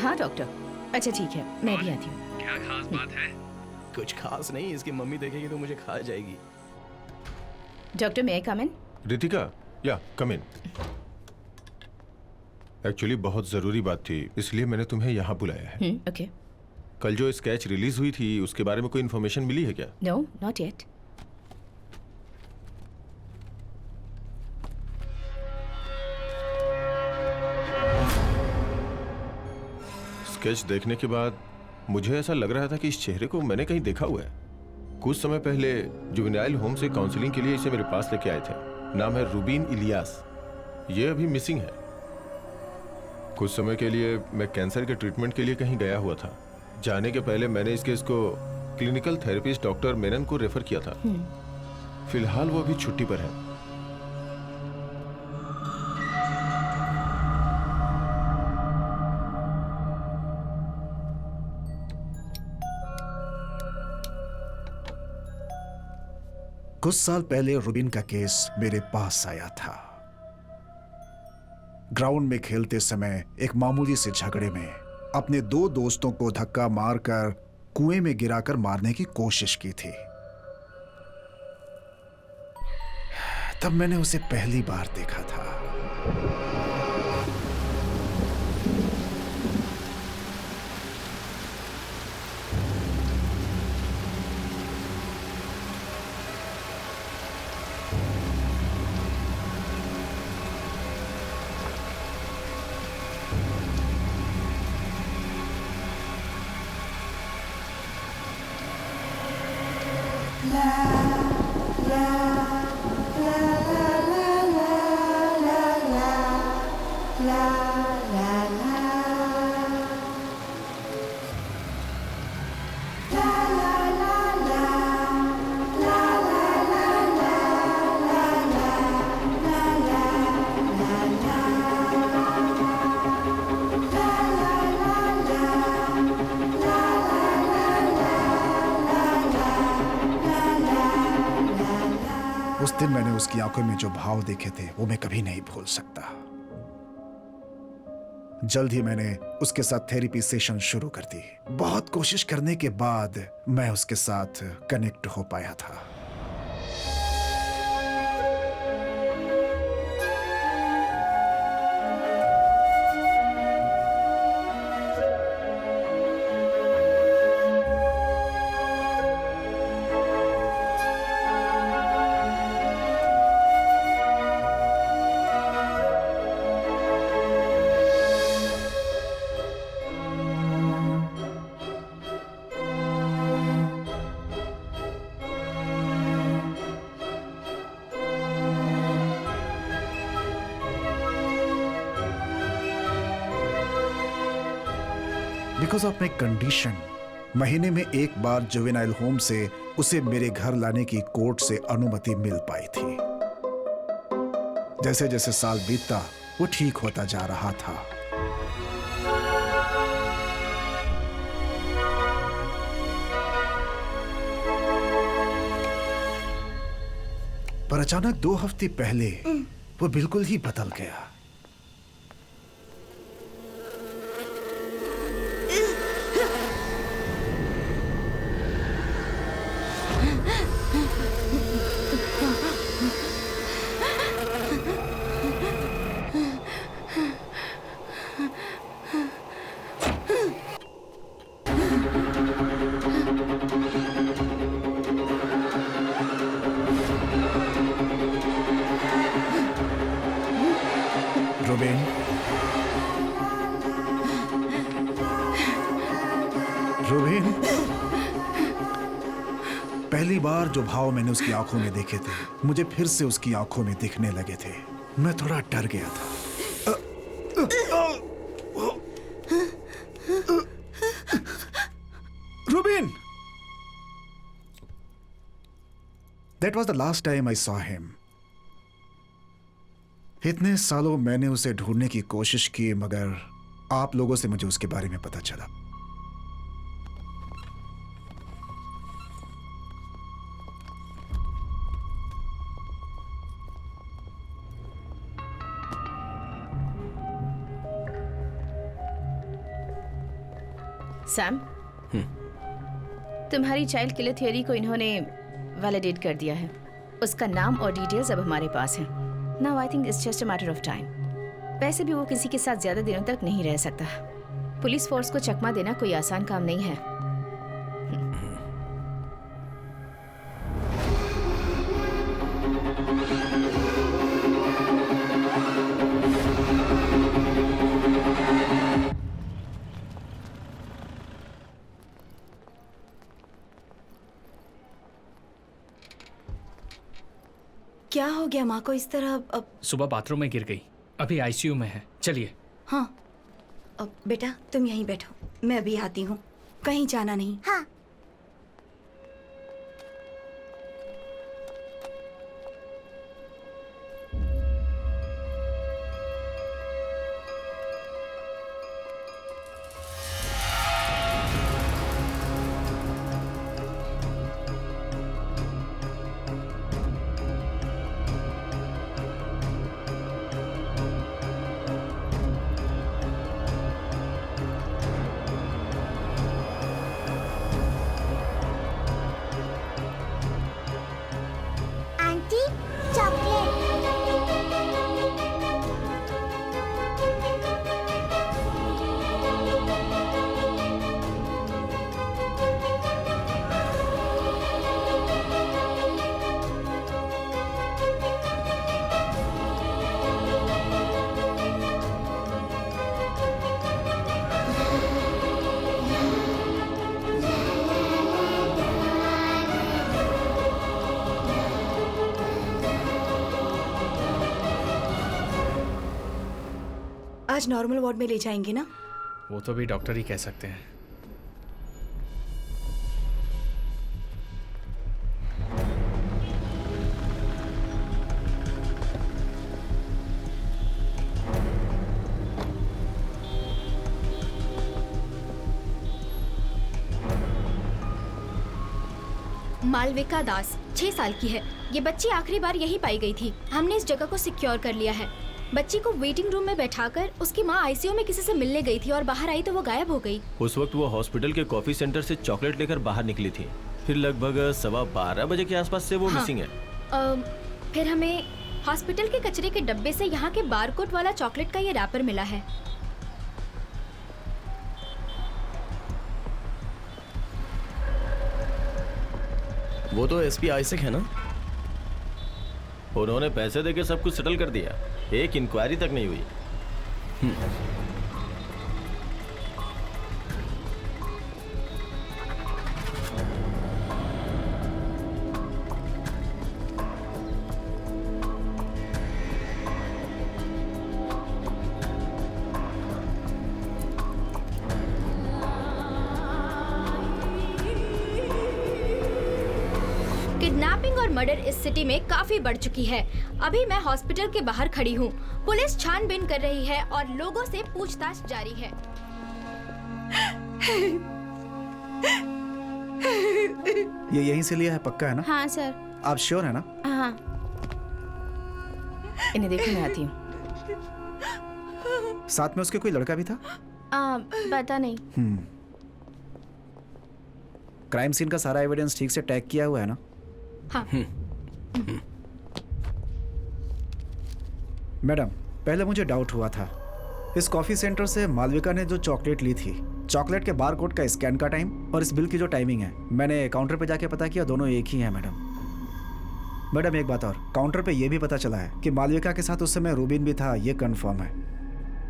हाँ डॉक्टर। अच्छा ठीक है, मैं भी आती हूँ। क्या खास बात है? कुछ खास नहीं, इसकी मम्मी देखेगी तो मुझे खा जाएगी। Doctor, may I come in? Ritika, या कम इन। एक्चुअली बहुत जरूरी बात थी, इसलिए मैंने तुम्हें यहाँ बुलाया है। ओके। कल जो स्केच रिलीज हुई थी उसके बारे में कोई इन्फॉर्मेशन मिली है क्या? No, not yet. स्केच देखने के बाद मुझे ऐसा लग रहा था कि इस चेहरे को मैंने कहीं देखा हुआ है। कुछ समय पहले जुवेनाइल होम से काउंसलिंग के लिए इसे मेरे पास लेके आए थे। नाम है रूबीन इलियास। ये अभी मिसिंग है। कुछ समय के लिए मैं कैंसर के ट्रीटमेंट के लिए कहीं गया हुआ था। जाने के पहले मैंने इस केस को क्लिनिकल थेरेपिस्ट डॉक्टर मेनन को रेफर किया था। फिलहाल वो अभी छुट्टी पर है। कुछ साल पहले रूबिन का केस मेरे पास आया था। ग्राउंड में खेलते समय एक मामूली से झगड़े में अपने दो दोस्तों को धक्का मारकर कुएं में गिराकर मारने की कोशिश की थी। तब मैंने उसे पहली बार देखा था। उस दिन मैंने उसकी आंखों में जो भाव देखे थे वो मैं कभी नहीं भूल सकता। जल्द ही मैंने उसके साथ थेरेपी सेशन शुरू कर दी। बहुत कोशिश करने के बाद मैं उसके साथ कनेक्ट हो पाया था। बिकॉज ऑफ माई कंडीशन महीने में एक बार जुवेनाइल होम से उसे मेरे घर लाने की कोर्ट से अनुमति मिल पाई थी। जैसे जैसे साल बीतता वो ठीक होता जा रहा था। पर अचानक 2 हफ्ते पहले वो बिल्कुल ही बदल गया। रुबीन, रुबीन, पहली बार जो भाव मैंने उसकी आंखों में देखे थे मुझे फिर से उसकी आंखों में दिखने लगे थे। मैं थोड़ा डर गया था। रुबीन, That was the last time I saw him. इतने सालों मैंने उसे ढूंढने की कोशिश की मगर आप लोगों से मुझे उसके बारे में पता चला। सैम, तुम्हारी चाइल्ड किलर थ्योरी को इन्होंने वैलिडेट कर दिया है। उसका नाम और डिटेल्स अब हमारे पास हैं। Now I think it's just a matter of time. वैसे भी वो किसी के साथ ज्यादा दिनों तक नहीं रह सकता। पुलिस फोर्स को चकमा देना कोई आसान काम नहीं है। क्या हो गया माँ को इस तरह? अब सुबह बाथरूम में गिर गई, अभी आईसीयू में है। चलिए। हाँ, अब बेटा तुम यहीं बैठो, मैं अभी आती हूँ, कहीं जाना नहीं। हाँ। आज नॉर्मल वार्ड में ले जाएंगे ना? वो तो भी डॉक्टर ही कह सकते हैं। मालविका दास 6 साल की है। ये बच्ची आखिरी बार यही पाई गई थी। हमने इस जगह को सिक्योर कर लिया है। बच्ची को वेटिंग रूम में बैठाकर उसकी माँ आईसीयू में किसी से मिलने गई थी और बाहर आई तो वो गायब हो गई। उस वक्त वो हॉस्पिटल के कॉफी सेंटर से चॉकलेट लेकर बाहर निकली थी। फिर लगभग 12:15 बजे के आसपास से वो मिसिंग है। फिर हमें हॉस्पिटल के कचरे के डब्बे से यहाँ के बारकोड वाला चॉकलेट का ये रैपर मिला है। वो तो एसपी आइजैक है ना? उन्होंने पैसे देके सब कुछ सेटल कर दिया, एक इंक्वायरी तक नहीं हुई। किडनैपिंग और मर्डर इस सिटी में काफी बढ़ चुकी है। अभी मैं हॉस्पिटल के बाहर खड़ी हूँ। पुलिस छानबीन कर रही है और लोगों से पूछताछ जारी है। ये यहीं से लिया है, पक्का है ना? हाँ सर। आप श्योर है ना? हाँ। इन्हें देखो, मैं आती हूँ। साथ में उसके कोई लड़का भी था? पता नहीं। क्राइम सीन का सारा एविडेंस ठीक से टैग किया हुआ है ना? हाँ। मैडम, पहले मुझे डाउट हुआ था। इस कॉफी सेंटर से मालविका ने जो चॉकलेट ली थी, चॉकलेट के बारकोड का स्कैन का टाइम और इस बिल की जो टाइमिंग है, मैंने काउंटर पे जाके पता किया, दोनों एक ही हैं मैडम। मैडम एक बात और, काउंटर पे ये भी पता चला है कि मालविका के साथ उस समय रूबिन भी था, ये कंफर्म है।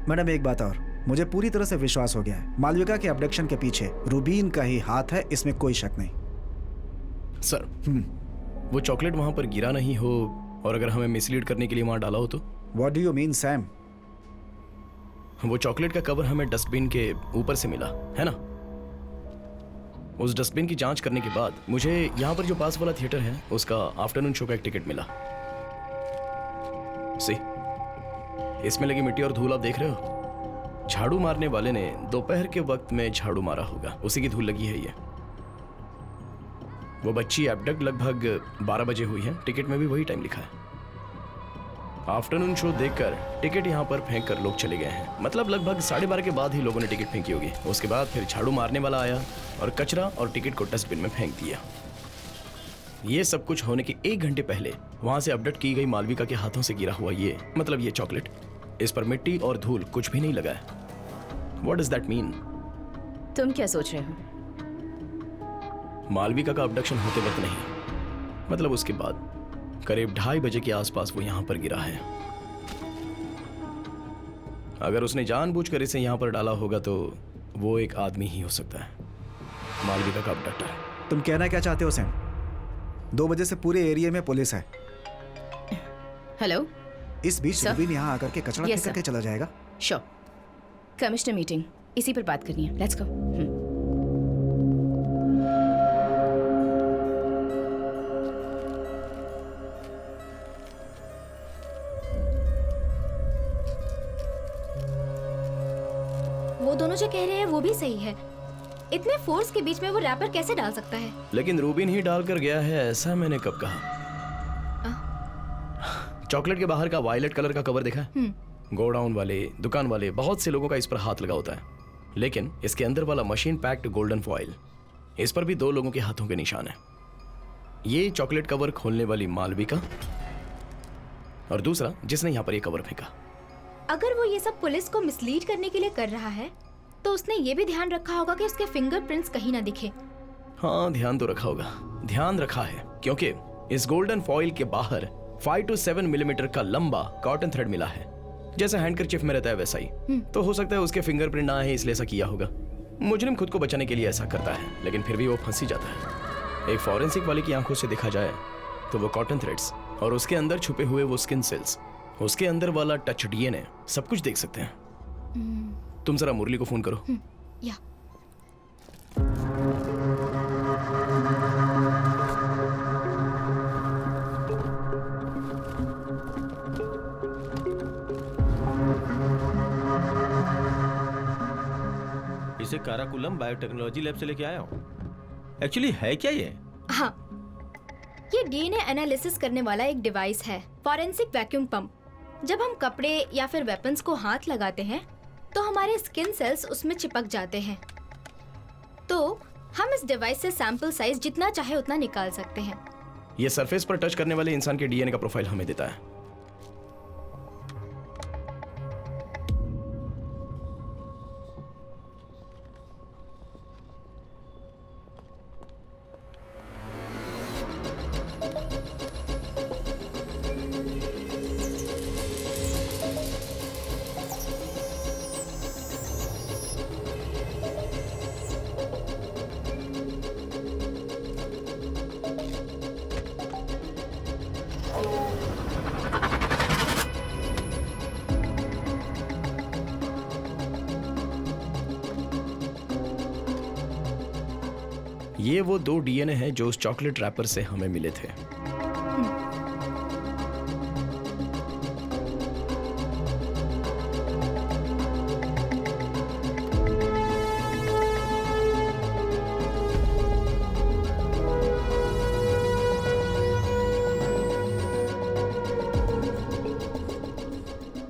मैडम एक बात और, मुझे पूरी तरह से विश्वास हो गया है, मालविका के अबडक्शन के पीछे रूबिन का ही हाथ है, इसमें कोई शक नहीं। सर, वो चॉकलेट वहां पर गिरा नहीं हो और अगर हमें मिसलीड करने के लिए वहां डाला हो तो? What do you mean Sam? वो चॉकलेट का कवर हमें डस्टबिन के ऊपर से मिला है ना। उस डस्टबिन की जांच करने के बाद मुझे यहाँ पर जो पास वाला थिएटर है उसका आफ्टरनून शो का एक टिकट मिला। सी, इसमें लगी मिट्टी और धूल आप देख रहे हो। झाड़ू मारने वाले ने दोपहर के वक्त में झाड़ू मारा होगा, उसी की धूल लगी है ये। वो बच्ची एबडक्ट लगभग 12 बजे हुई है, टिकट में भी वही टाइम लिखा है। आफ्टरनून शो देखकर टिकट यहाँ पर फेंक कर लोग चले गए हैं, मतलब लगभग 12:30 के बाद ही लोगों ने टिकट फेंकी होगी। उसके बाद फिर झाड़ू मारने वाला आया और कचरा और टिकट को डस्टबिन में फेंक दिया। ये सब कुछ होने के 1 घंटे पहले वहां से अपडेट की गई मालविका के हाथों से गिरा हुआ ये, मतलब ये चॉकलेट, इस पर मिट्टी और धूल कुछ भी नहीं लगा है। What does that mean? तुम क्या सोच रहे हो? मालविका का अबडक्शन होते वक्त नहीं, मतलब उसके बाद करीब 2:30 बजे के आसपास वो यहां पर गिरा है। अगर उसने जानबूझकर इसे यहां पर डाला होगा तो वो एक आदमी ही हो सकता है, मालविका का अबडक्टर। तुम कहना क्या चाहते हो सैम? 2 बजे से पूरे एरिया में पुलिस है। हेलो, इस बीच रूबिन यहाँ आकर के कचरा फेंक करके चला जाएगा? श्योर। कमिश्नर मीटिंग, इसी पर बात करनी है। Let's go. वो दोनों जो कह रहे हैं वो भी सही है। इतने फोर्स के बीच में वो रैपर कैसे डाल सकता है? लेकिन रूबिन ही डाल कर गया है, ऐसा मैंने कब कहा? चॉकलेट के बाहर का वायलेट कलर का कवर देखा है? गोडाउन वाले, दुकान वाले, बहुत से लोगों का इस पर हाथ लगा होता है, लेकिन इसके अंदर वाला मशीन पैक्ड गोल्डन फॉइल, इस पर भी 2 लोगों के हाथों के निशान है। ये चॉकलेट कवर खोलने वाली मालविका और दूसरा जिसने यहाँ पर ये कवर फेंका। अगर वो ये सब पुलिस को मिसलीड करने के लिए कर रहा है तो उसने ये भी ध्यान रखा होगा कि उसके फिंगरप्रिंट्स कहीं ना दिखे। हाँ, ध्यान तो रखा होगा, ध्यान रखा है, क्योंकि इस गोल्डन फॉइल के बाहर 5 to 7 मिलीमीटर का लंबा कॉटन थ्रेड मिला है, जैसा हैंडकरचीफ में रहता है वैसा ही। तो हो सकता है उसके फिंगरप्रिंट ना है, इसलिए ऐसा किया होगा। मुजरिम खुद को बचाने के लिए ऐसा करता है, लेकिन फिर भी वो फंस ही जाता है। एक फॉरेंसिक वाले की आंखों से देखा जाए तो वो कॉटन थ्रेड्स और उसके अंदर छुपे हुए वो स्किन सेल्स, उसके अंदर वाला टच डीएनए, सब कुछ देख सकते हैं। तुम जरा मुरली को फोन करो। या इसे काराकुलम बायोटेक्नोलॉजी लैब से लेके आया हूँ। एक्चुअली है क्या ये? हाँ, ये डीएनए एनालिसिस करने वाला एक डिवाइस है, फॉरेंसिक वैक्यूम पंप। जब हम कपड़े या फिर वेपन्स को हाथ लगाते हैं तो हमारे स्किन सेल्स उसमें चिपक जाते हैं। तो हम इस डिवाइस से सैंपल साइज जितना चाहे उतना निकाल सकते हैं। ये सरफेस पर टच करने वाले इंसान के डीएनए का प्रोफाइल हमें देता है। ये वो 2 डीएनए हैं जो उस चॉकलेट रैपर से हमें मिले थे।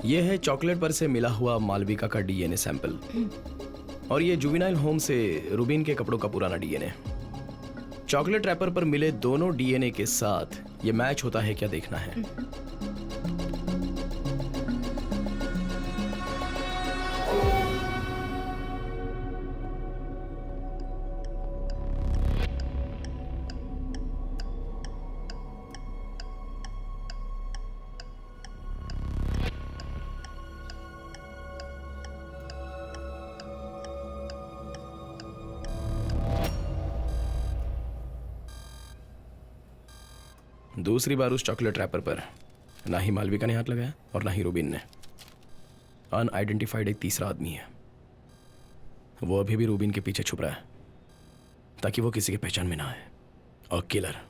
ये है चॉकलेट पर से मिला हुआ मालविका का डीएनए सैंपल और ये जुवेनाइल होम से रूबीन के कपड़ों का पुराना डीएनए। चॉकलेट रैपर पर मिले दोनों डीएनए के साथ ये मैच होता है क्या देखना है। दूसरी बार उस चॉकलेट रैपर पर ना ही मालविका ने हाथ लगाया और ना ही रूबीन ने। अनआइडेंटिफाइड एक तीसरा आदमी है। वो अभी भी रूबीन के पीछे छुप रहा है ताकि वो किसी के पहचान में ना आए। और किलर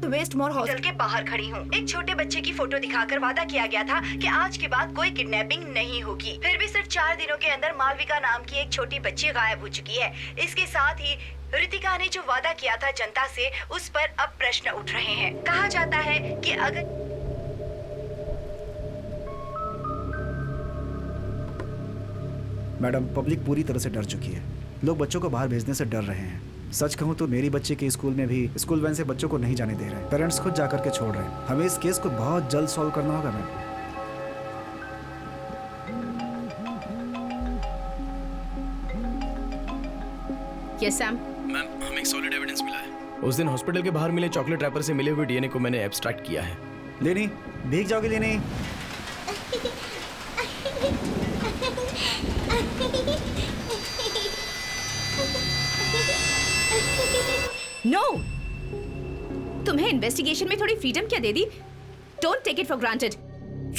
वेस्ट मोर हॉस्टल के बाहर खड़ी हूँ। एक छोटे बच्चे की फोटो दिखाकर वादा किया गया था कि आज के बाद कोई किडनैपिंग नहीं होगी। फिर भी सिर्फ 4 दिनों के अंदर मालविका नाम की एक छोटी बच्ची गायब हो चुकी है। इसके साथ ही रितिका ने जो वादा किया था जनता से, उस पर अब प्रश्न उठ रहे हैं। कहा जाता है कि अगर मैडम, पब्लिक पूरी तरह से डर चुकी है। लोग बच्चों को बाहर भेजने से डर रहे हैं। सच कहूँ तो मेरी बच्ची के स्कूल में भी स्कूल वैन से बच्चों को नहीं जाने दे रहे हैं। पेरेंट्स खुद जाकर के छोड़ रहे हैं। हमें इस केस को बहुत जल्द सॉल्व करना होगा मैम। Yes Sam. मैम, हमें एक सॉलिड एविडेंस मिला है। उस दिन हॉस्पिटल के बाहर मिले चॉकलेट रैपर से मिले हुए डीएनए को मैंने एब्स्ट्रैक्ट किया है। लेनी, भीग जाओगे लेनी। नो, तुम्हें इन्वेस्टिगेशन में थोड़ी फ्रीडम क्या दे दी? Don't take it for granted.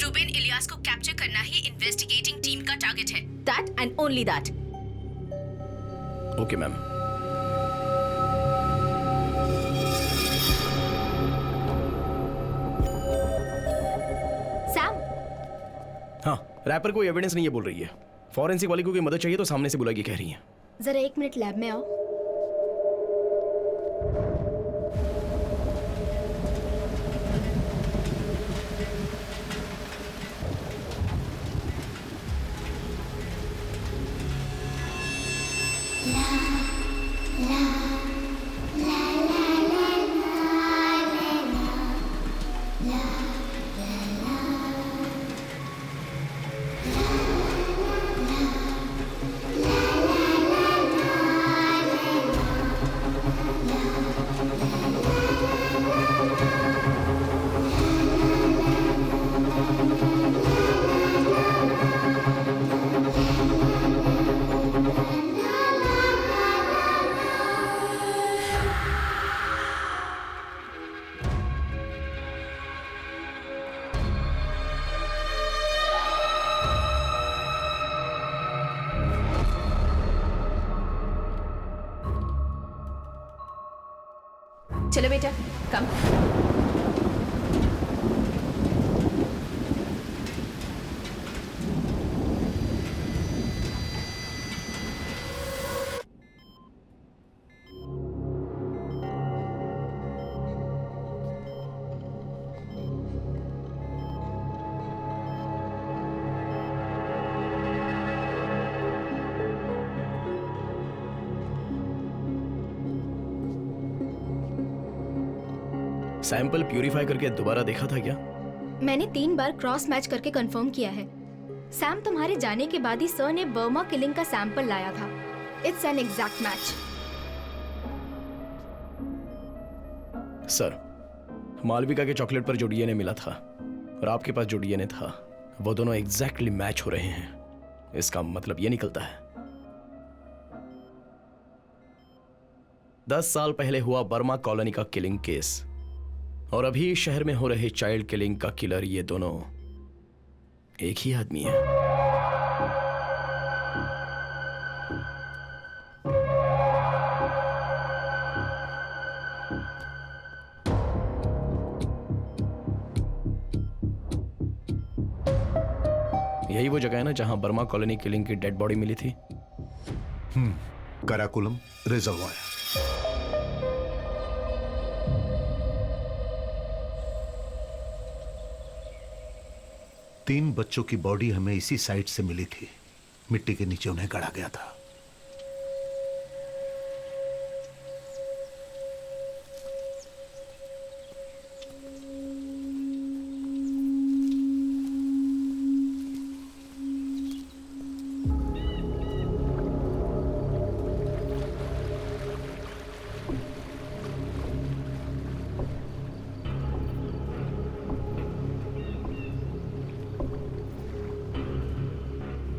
Ruben Elias को कैप्चर करना ही इन्वेस्टिगेटिंग टीम का टारगेट है। That and only that. Okay ma'am. Sam, हाँ, रैपर कोई एविडेंस नहीं है बोल रही है। फॉरेंसिक वाली को कोई मदद चाहिए तो सामने से बुलाइए कह रही है। जरा 1 मिनट लैब में आओ। La चलो बेटा, कम। सैंपल प्यूरिफाई करके दोबारा देखा था क्या? मैंने 3 बार क्रॉस मैच करके कंफर्म किया है। सैम तुम्हारे जाने के बाद ही सर ने बर्मा किलिंग का सैंपल लाया था। It's an exact match. Sir, Malvika के चॉकलेट पर जो डीएनए मिला था और आपके पास जो डीएनए था, वो दोनों एग्जैक्टली मैच हो रहे हैं। इसका मतलब ये निकलता है 10 साल पहले हुआ बर्मा कॉलोनी का किलिंग केस और अभी शहर में हो रहे चाइल्ड किलिंग का किलर, ये दोनों एक ही आदमी है। यही वो जगह है ना जहां बर्मा कॉलोनी किलिंग की डेड बॉडी मिली थी? कराकुलम रिजर्वायर। तीन बच्चों की बॉडी हमें इसी साइड से मिली थी। मिट्टी के नीचे उन्हें गड़ा गया था।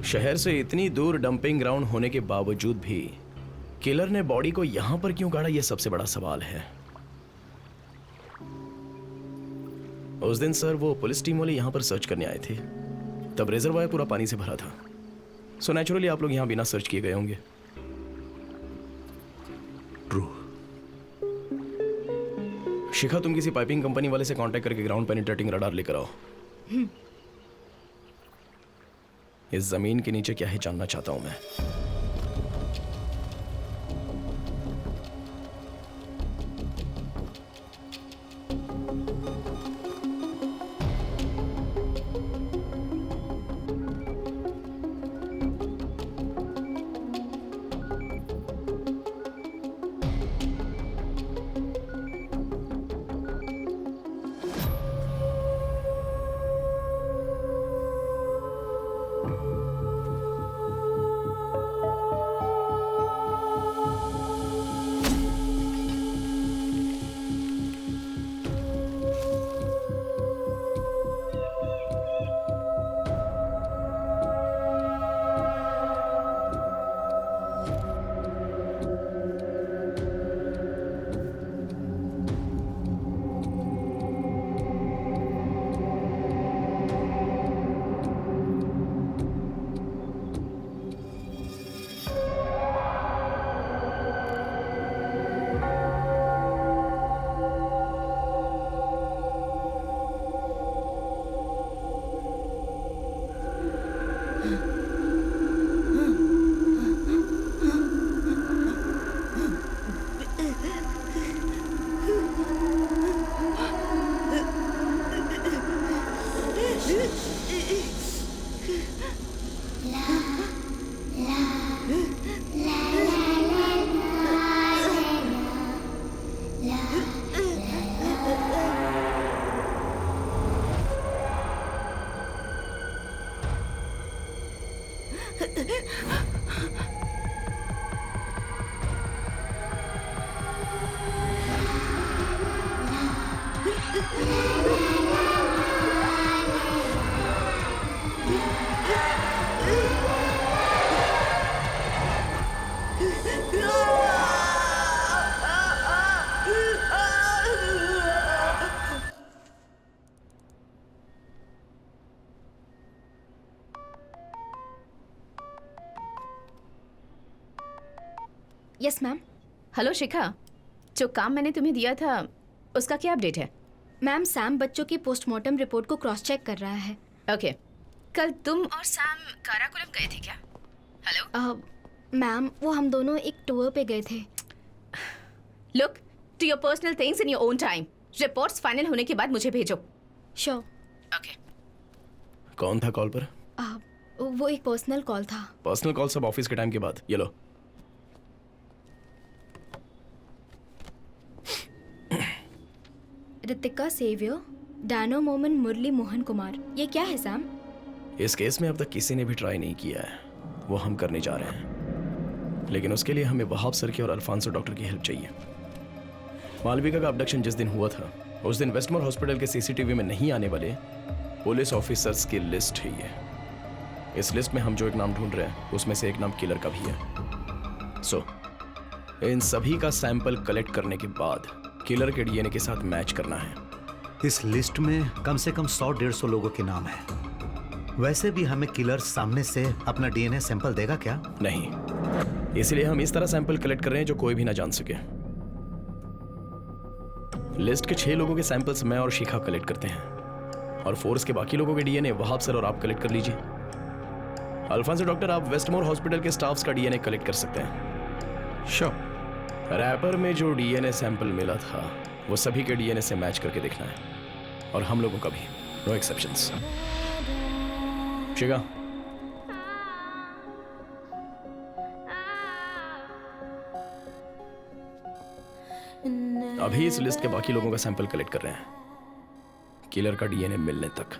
शहर से इतनी दूर डंपिंग ग्राउंड होने के बावजूद भी किलर ने बॉडी को यहां पर क्यों गाड़ा, यह सबसे बड़ा सवाल है। उस दिन सर वो पुलिस टीम वाले यहां पर सर्च करने आए थे, तब रिजर्वायर पूरा पानी से भरा था। सो नेचुरली आप लोग यहां बिना सर्च किए गए होंगे। ट्रू। शिखा, तुम किसी पाइपिंग कंपनी वाले से कांटेक्ट करके ग्राउंड पेनिट्रेटिंग रडार लेकर आओ। इस जमीन के नीचे क्या है जानना चाहता हूं मैं। Yes ma'am. हेलो शिखा, जो काम मैंने तुम्हें दिया था उसका क्या अपडेट है? मैम, सैम बच्चों की पोस्टमार्टम रिपोर्ट को क्रॉस चेक कर रहा है। ओके, कल तुम और सैम काराकोरम गए थे क्या? हेलो मैम, वो हम दोनों एक टूर पे गए थे। Look to your personal things in your own time. Reports final होने के बाद मुझे भेजो। श्योर। ओके। कौन था कॉल पर? वो एक पर्सनल कॉल था। पर्सनल कॉल सब ऑफिस के टाइम के बाद। ये लो। रितिका सेवियर, डैनो मोमन, मुरली मोहन कुमार। ये क्या है सैम? इस केस में अब तक किसी ने भी ट्राई नहीं किया है, वो हम करने जा रहे हैं। लेकिन उसके लिए हमें वहाब सर की और अल्फांसो डॉक्टर की हेल्प चाहिए। मालविका का अबडक्शन जिस दिन हुआ था उस दिन वेस्टमोर हॉस्पिटल के सीसीटीवी में नहीं आने वाले पुलिस ऑफिसर्स की लिस्ट है ये। इस लिस्ट में हम जो एक नाम ढूंढ रहे हैं उसमें से एक नाम किलर का भी है। सो इन सभी का सैंपल कलेक्ट करने के बाद किलर के डीएनए के साथ मैच करना है। इस लिस्ट में कम से कम 100-150 लोगों के नाम है। वैसे भी हमें किलर सामने से अपना डीएनए सैंपल देगा क्या? नहीं, इसलिए हम इस तरह सैंपल कलेक्ट कर रहे हैं जो कोई भी ना जान सके। लिस्ट के 6 लोगों के सैंपल्स मैं और शिखा कलेक्ट करते हैं और फोर्स के बाकी लोगों के डीएनए वहाब सर और आप कलेक्ट कर लीजिए। अल्फांसो डॉक्टर, आप वेस्टमोर हॉस्पिटल के स्टाफ्स का डीएनए कलेक्ट कर सकते हैं। श्योर। रैपर में जो डीएनए सैंपल मिला था वो सभी के डीएनए से मैच करके देखना है और हम लोगों का भी, नो एक्सेप्शंस। शिखा, अभी इस लिस्ट के बाकी लोगों का सैंपल कलेक्ट कर रहे हैं किलर का डीएनए मिलने तक।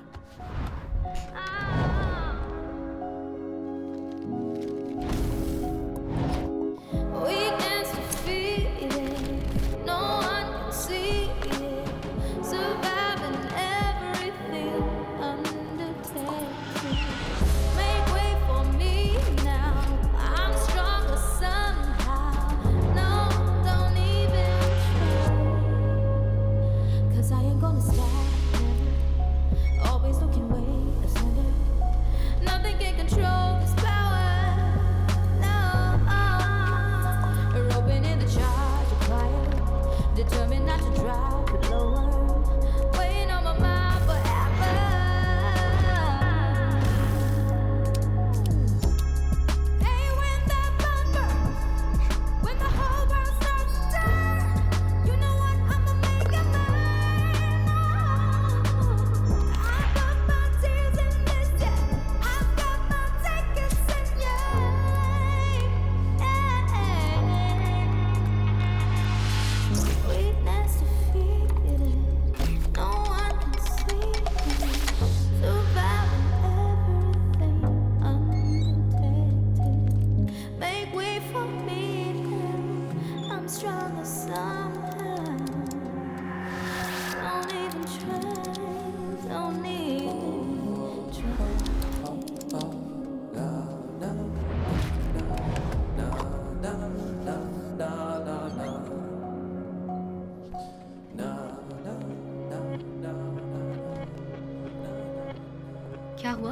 क्या हुआ?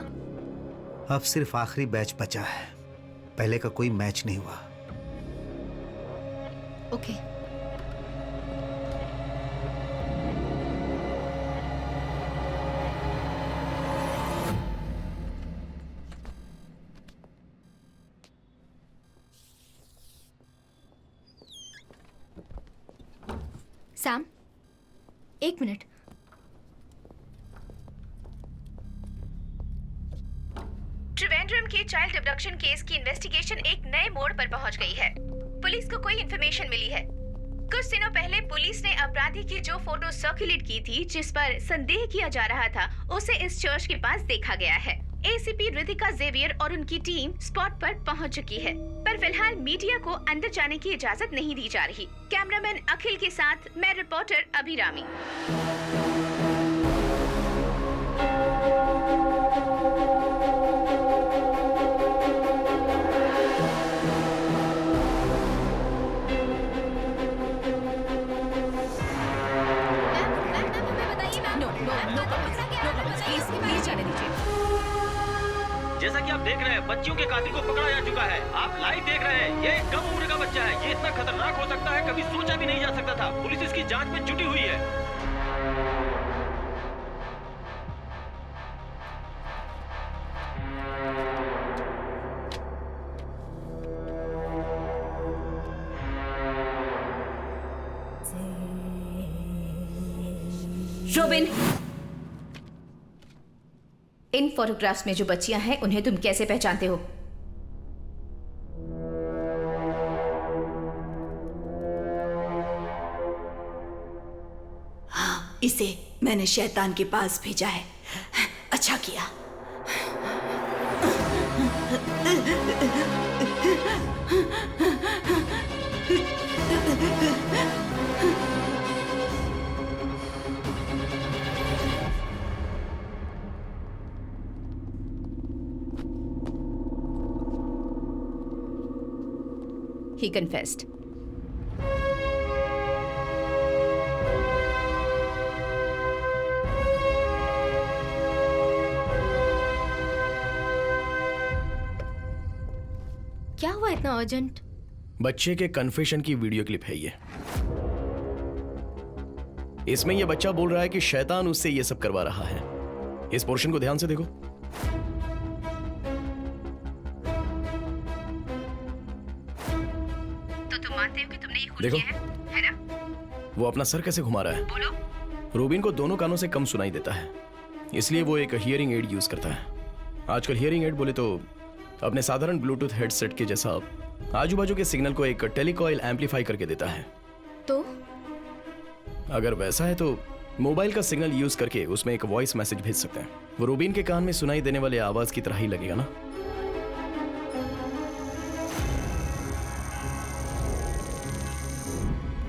अब सिर्फ आखिरी बैच बचा है, पहले का कोई मैच नहीं हुआ। ओके। सैम, एक मिनट। त्रिवेंद्रम के चाइल्ड अबडक्शन केस की इन्वेस्टिगेशन एक नए मोड़ पर पहुंच गई है। पुलिस को कोई इन्फॉर्मेशन मिली है। कुछ दिनों पहले पुलिस ने अपराधी की जो फोटो सर्कुलेट की थी, जिस पर संदेह किया जा रहा था, उसे इस चर्च के पास देखा गया है। एसीपी रितिका जेवियर और उनकी टीम स्पॉट पर पहुंच चुकी है, पर फिलहाल मीडिया को अंदर जाने की इजाजत नहीं दी जा रही। कैमरामैन अखिल के साथ मैं रिपोर्टर अभिरामी। जैसा कि आप देख रहे हैं, बच्चियों के कातिल को पकड़ा जा चुका है। आप लाइव देख रहे हैं, ये एक कम उम्र का बच्चा है। ये इतना खतरनाक हो सकता है, कभी सोचा भी नहीं जा सकता था। पुलिस इसकी जांच में जुटी हुई है। रोबिन, इन फोटोग्राफ्स में जो बच्चियां हैं उन्हें तुम कैसे पहचानते हो? हाँ, इसे मैंने शैतान के पास भेजा है। अच्छा किया। He confessed. क्या हुआ इतना अर्जेंट? बच्चे के कन्फेशन की वीडियो क्लिप है ये। इसमें ये बच्चा बोल रहा है कि शैतान उससे ये सब करवा रहा है। इस पोर्शन को ध्यान से देखो। देखो, है ना? वो अपना सर कैसे घुमा रहा है। बोलो। रूबिन को दोनों कानों से कम सुनाई देता है, इसलिए वो एक हियरिंग एड यूज करता है। आजकल हियरिंग एड बोले तो अपने साधारण ब्लूटूथ हेडसेट के जैसा आजू बाजू के सिग्नल को एक टेलीकॉइल एम्पलीफाई करके देता है। तो अगर वैसा है तो मोबाइल का सिग्नल यूज करके उसमें एक वॉइस मैसेज भेज सकते हैं। वो रूबिन के कान में सुनाई देने वाले आवाज की तरह ही लगेगा ना।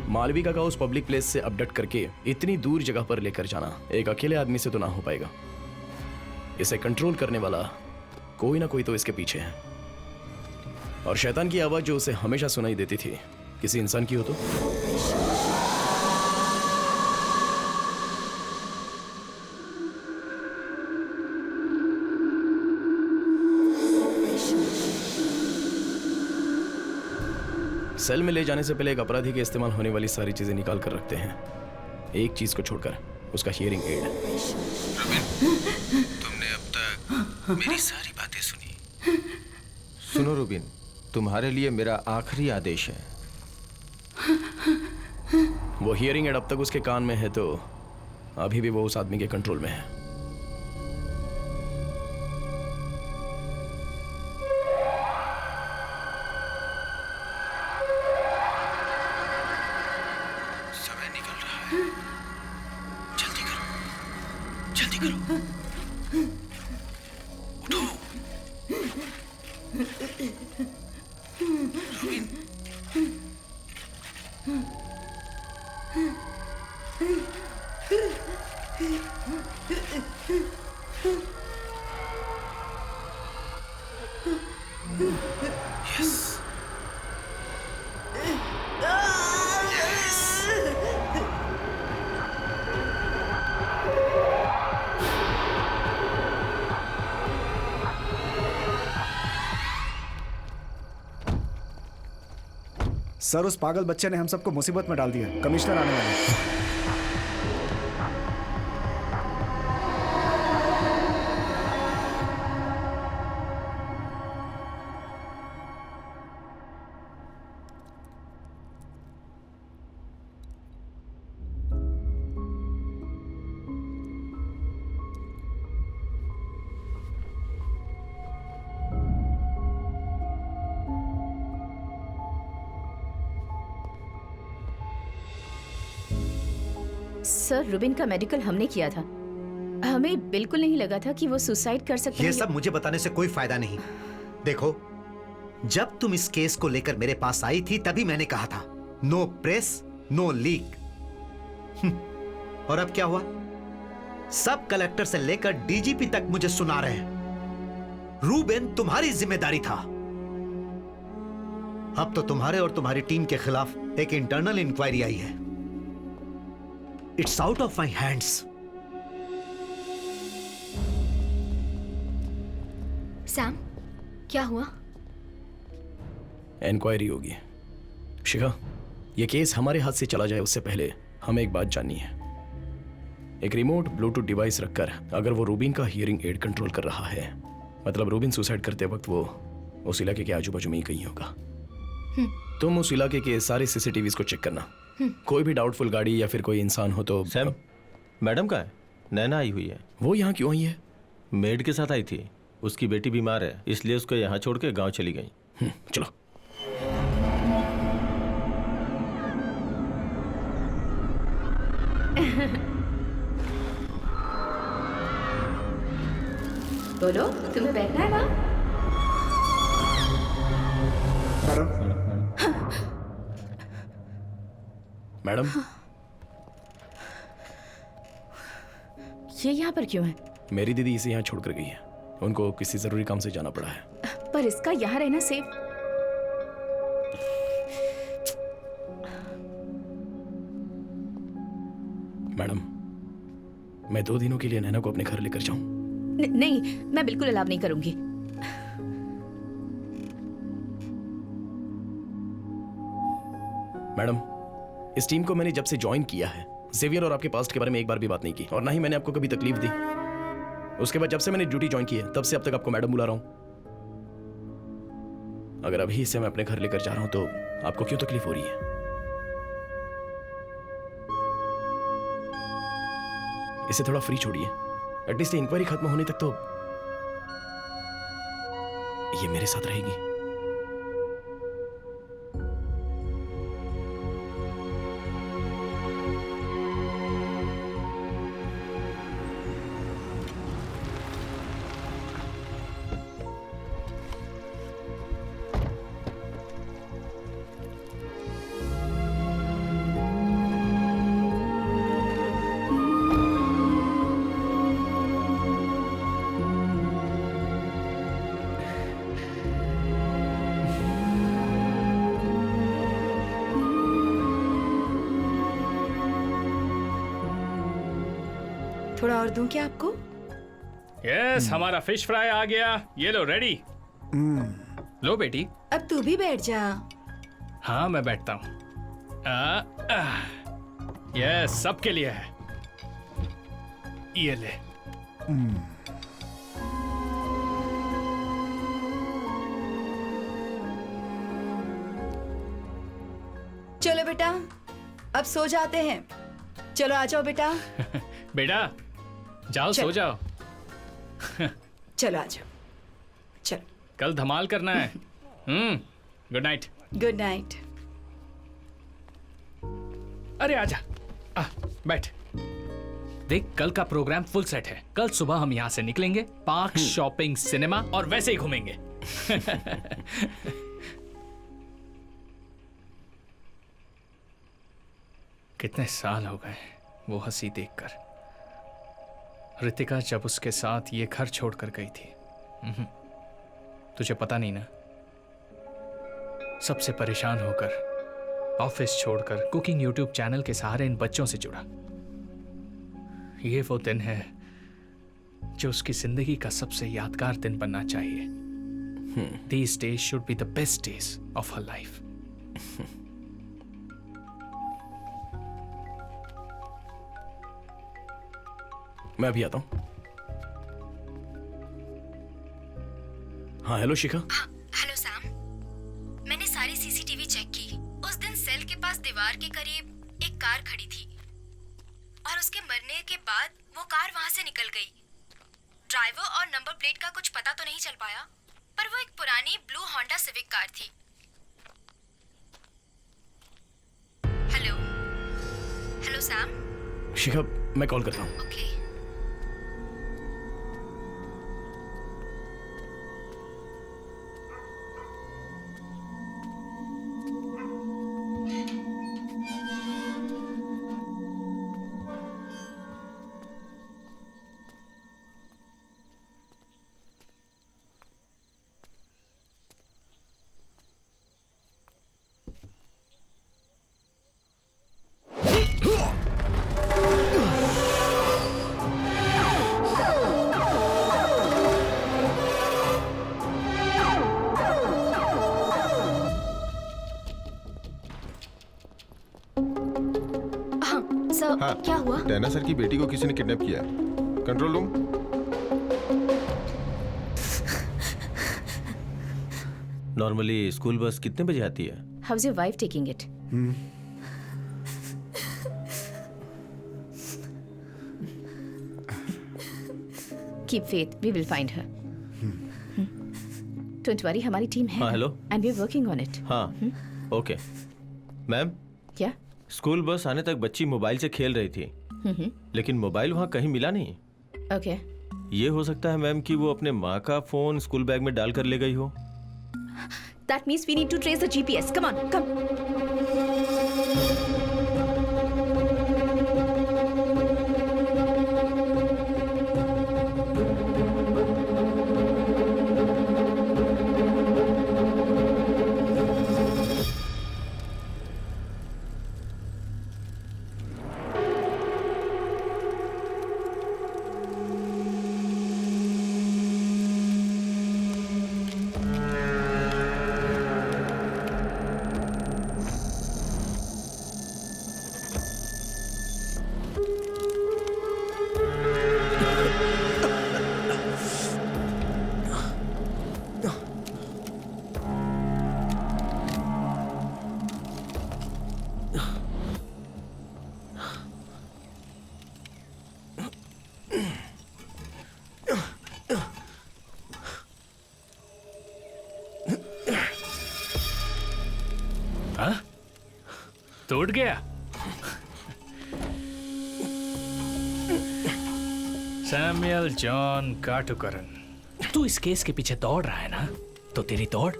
मालविका का उस पब्लिक प्लेस से अपडेट करके इतनी दूर जगह पर लेकर जाना एक अकेले आदमी से तो ना हो पाएगा। इसे कंट्रोल करने वाला कोई ना कोई तो इसके पीछे है। और शैतान की आवाज जो उसे हमेशा सुनाई देती थी, किसी इंसान की हो तो। सेल में ले जाने से पहले एक अपराधी के इस्तेमाल होने वाली सारी चीजें निकाल कर रखते हैं, एक चीज को छोड़कर, उसका हियरिंग एड। तुमने अब तक मेरी सारी बातें सुनी। सुनो रूबिन, तुम्हारे लिए मेरा आखिरी आदेश है। वो हियरिंग एड अब तक उसके कान में है तो अभी भी वो उस आदमी के कंट्रोल में है। समय निकल रहा है, जल्दी करो, जल्दी करो, उठो। रूबिन, यस, सर, उस पागल बच्चे ने हम सबको मुसीबत में डाल दिया। कमिश्नर आने वाले हैं। सर, रुबिन का मेडिकल हमने किया था। हमें बिल्कुल नहीं लगा था कि वो सुसाइड कर सकता है। ये सब मुझे बताने से कोई फायदा नहीं। देखो, जब तुम इस केस को लेकर मेरे पास आई थी तभी मैंने कहा था नो प्रेस नो लीक। और अब क्या हुआ? सब कलेक्टर से लेकर डीजीपी तक मुझे सुना रहे हैं रूबिन तुम्हारी जिम्मेदारी था। अब तो तुम्हारे और तुम्हारी टीम के खिलाफ एक इंटरनल इंक्वायरी आई है। It's out of my hands. Sam, क्या हुआ? इंक्वायरी होगी। शिखा, ये केस हमारे हाथ से चला जाए उससे पहले हमें एक बात जाननी है। एक रिमोट ब्लूटूथ डिवाइस रखकर अगर वो रूबिन का हियरिंग एड कंट्रोल कर रहा है, मतलब रूबिन सुसाइड करते वक्त वो उस इलाके के आजू बाजू में ही कहीं होगा। तुम उस इलाके के सारे सीसीटीवीज को चेक करना। कोई भी डाउटफुल गाड़ी या फिर कोई इंसान हो तो। सैम, मैडम कहाँ है? नैना आई हुई है। वो यहाँ क्यों आई है? मेड के साथ आई थी। उसकी बेटी बीमार है, इसलिए उसको यहाँ छोड़ के गाँव चली गई। चलो। बोलो, तुम्हें बैठना है ना? मैडम, ये यहाँ पर क्यों है? मेरी दीदी इसे यहाँ छोड़कर गई है। उनको किसी जरूरी काम से जाना पड़ा है। पर इसका यहाँ रहना सेफ। मैडम, मैं 2 दिनों के लिए नैना को अपने घर लेकर जाऊं? नहीं, मैं बिल्कुल अलाव नहीं करूंगी। मैडम, इस टीम को मैंने जब से ज्वाइन किया है, जेवियर और आपके पास्ट के बारे में एक बार भी बात नहीं की, और ना ही मैंने आपको कभी तकलीफ दी। उसके बाद जब से मैंने ड्यूटी ज्वाइन की है, तब से अब तक आपको मैडम बुला रहा हूं। अगर अभी इसे मैं अपने घर लेकर जा रहा हूं तो आपको क्यों तकलीफ हो रही है? इसे थोड़ा फ्री छोड़िए। एटलीस्ट इंक्वायरी खत्म होने तक तो ये मेरे साथ रहेगी। थोड़ा और दूं क्या आपको? यस, हमारा फिश फ्राई आ गया। ये लो, रेडी। लो बेटी। अब तू भी बैठ जा। हाँ, मैं बैठता हूँ। यस, सबके लिए है। ये ले। चलो बेटा, अब सो जाते हैं। चलो आ जाओ बेटा। बेटा, जाओ सो जाओ। चलो आ जाओ। चलो, कल धमाल करना है। Good night. Good night. अरे आजा, बैठ। देख, कल का प्रोग्राम फुल सेट है। कल सुबह हम यहाँ से निकलेंगे, पार्क, शॉपिंग, सिनेमा और वैसे ही घूमेंगे। कितने साल हो गए वो हंसी देखकर। रितिका जब उसके साथ ये घर छोड़कर गई थी। तुझे पता नहीं ना, सबसे परेशान होकर, ऑफिस छोड़कर, कुकिंग यूट्यूब चैनल के सहारे इन बच्चों से जुड़ा। ये वो दिन है जो उसकी जिंदगी का सबसे यादगार दिन बनना चाहिए। These days should be the best days of her life. मैं अभी आता हूं। हाँ, हेलो शिखा। हेलो सैम, मैंने सारी सीसीटीवी चेक की। उस दिन सेल के पास दीवार के करीब एक कार खड़ी थी और उसके मरने के बाद वो कार वहां से निकल गई। ड्राइवर और नंबर प्लेट का कुछ पता तो नहीं चल पाया, पर वो एक पुरानी ब्लू होंडा सिविक कार थी। Hello Sam. शिखा, मैं कॉल करता हूँ। ओके। हाँ क्या हुआ? टैना सर की बेटी को किसी ने किडनैप किया है। Control room. Normally school bus कितने बजे आती है? How is your wife taking it? Keep faith, we will find her. Don't worry, हमारी टीम है। हाँ, hello. And we are working on it. हाँ, ओके। मैम, क्या? स्कूल बस आने तक बच्ची मोबाइल से खेल रही थी, लेकिन मोबाइल वहाँ कहीं मिला नहीं। ओके। ये हो सकता है मैम कि वो अपने माँ का फोन स्कूल बैग में डाल कर ले गई हो। That means we need to trace the GPS. Come on, come. हाँ? टूट गया? सैमुअल जॉन काटुकरन, तू इस केस के पीछे दौड़ रहा है ना, तो तेरी दौड़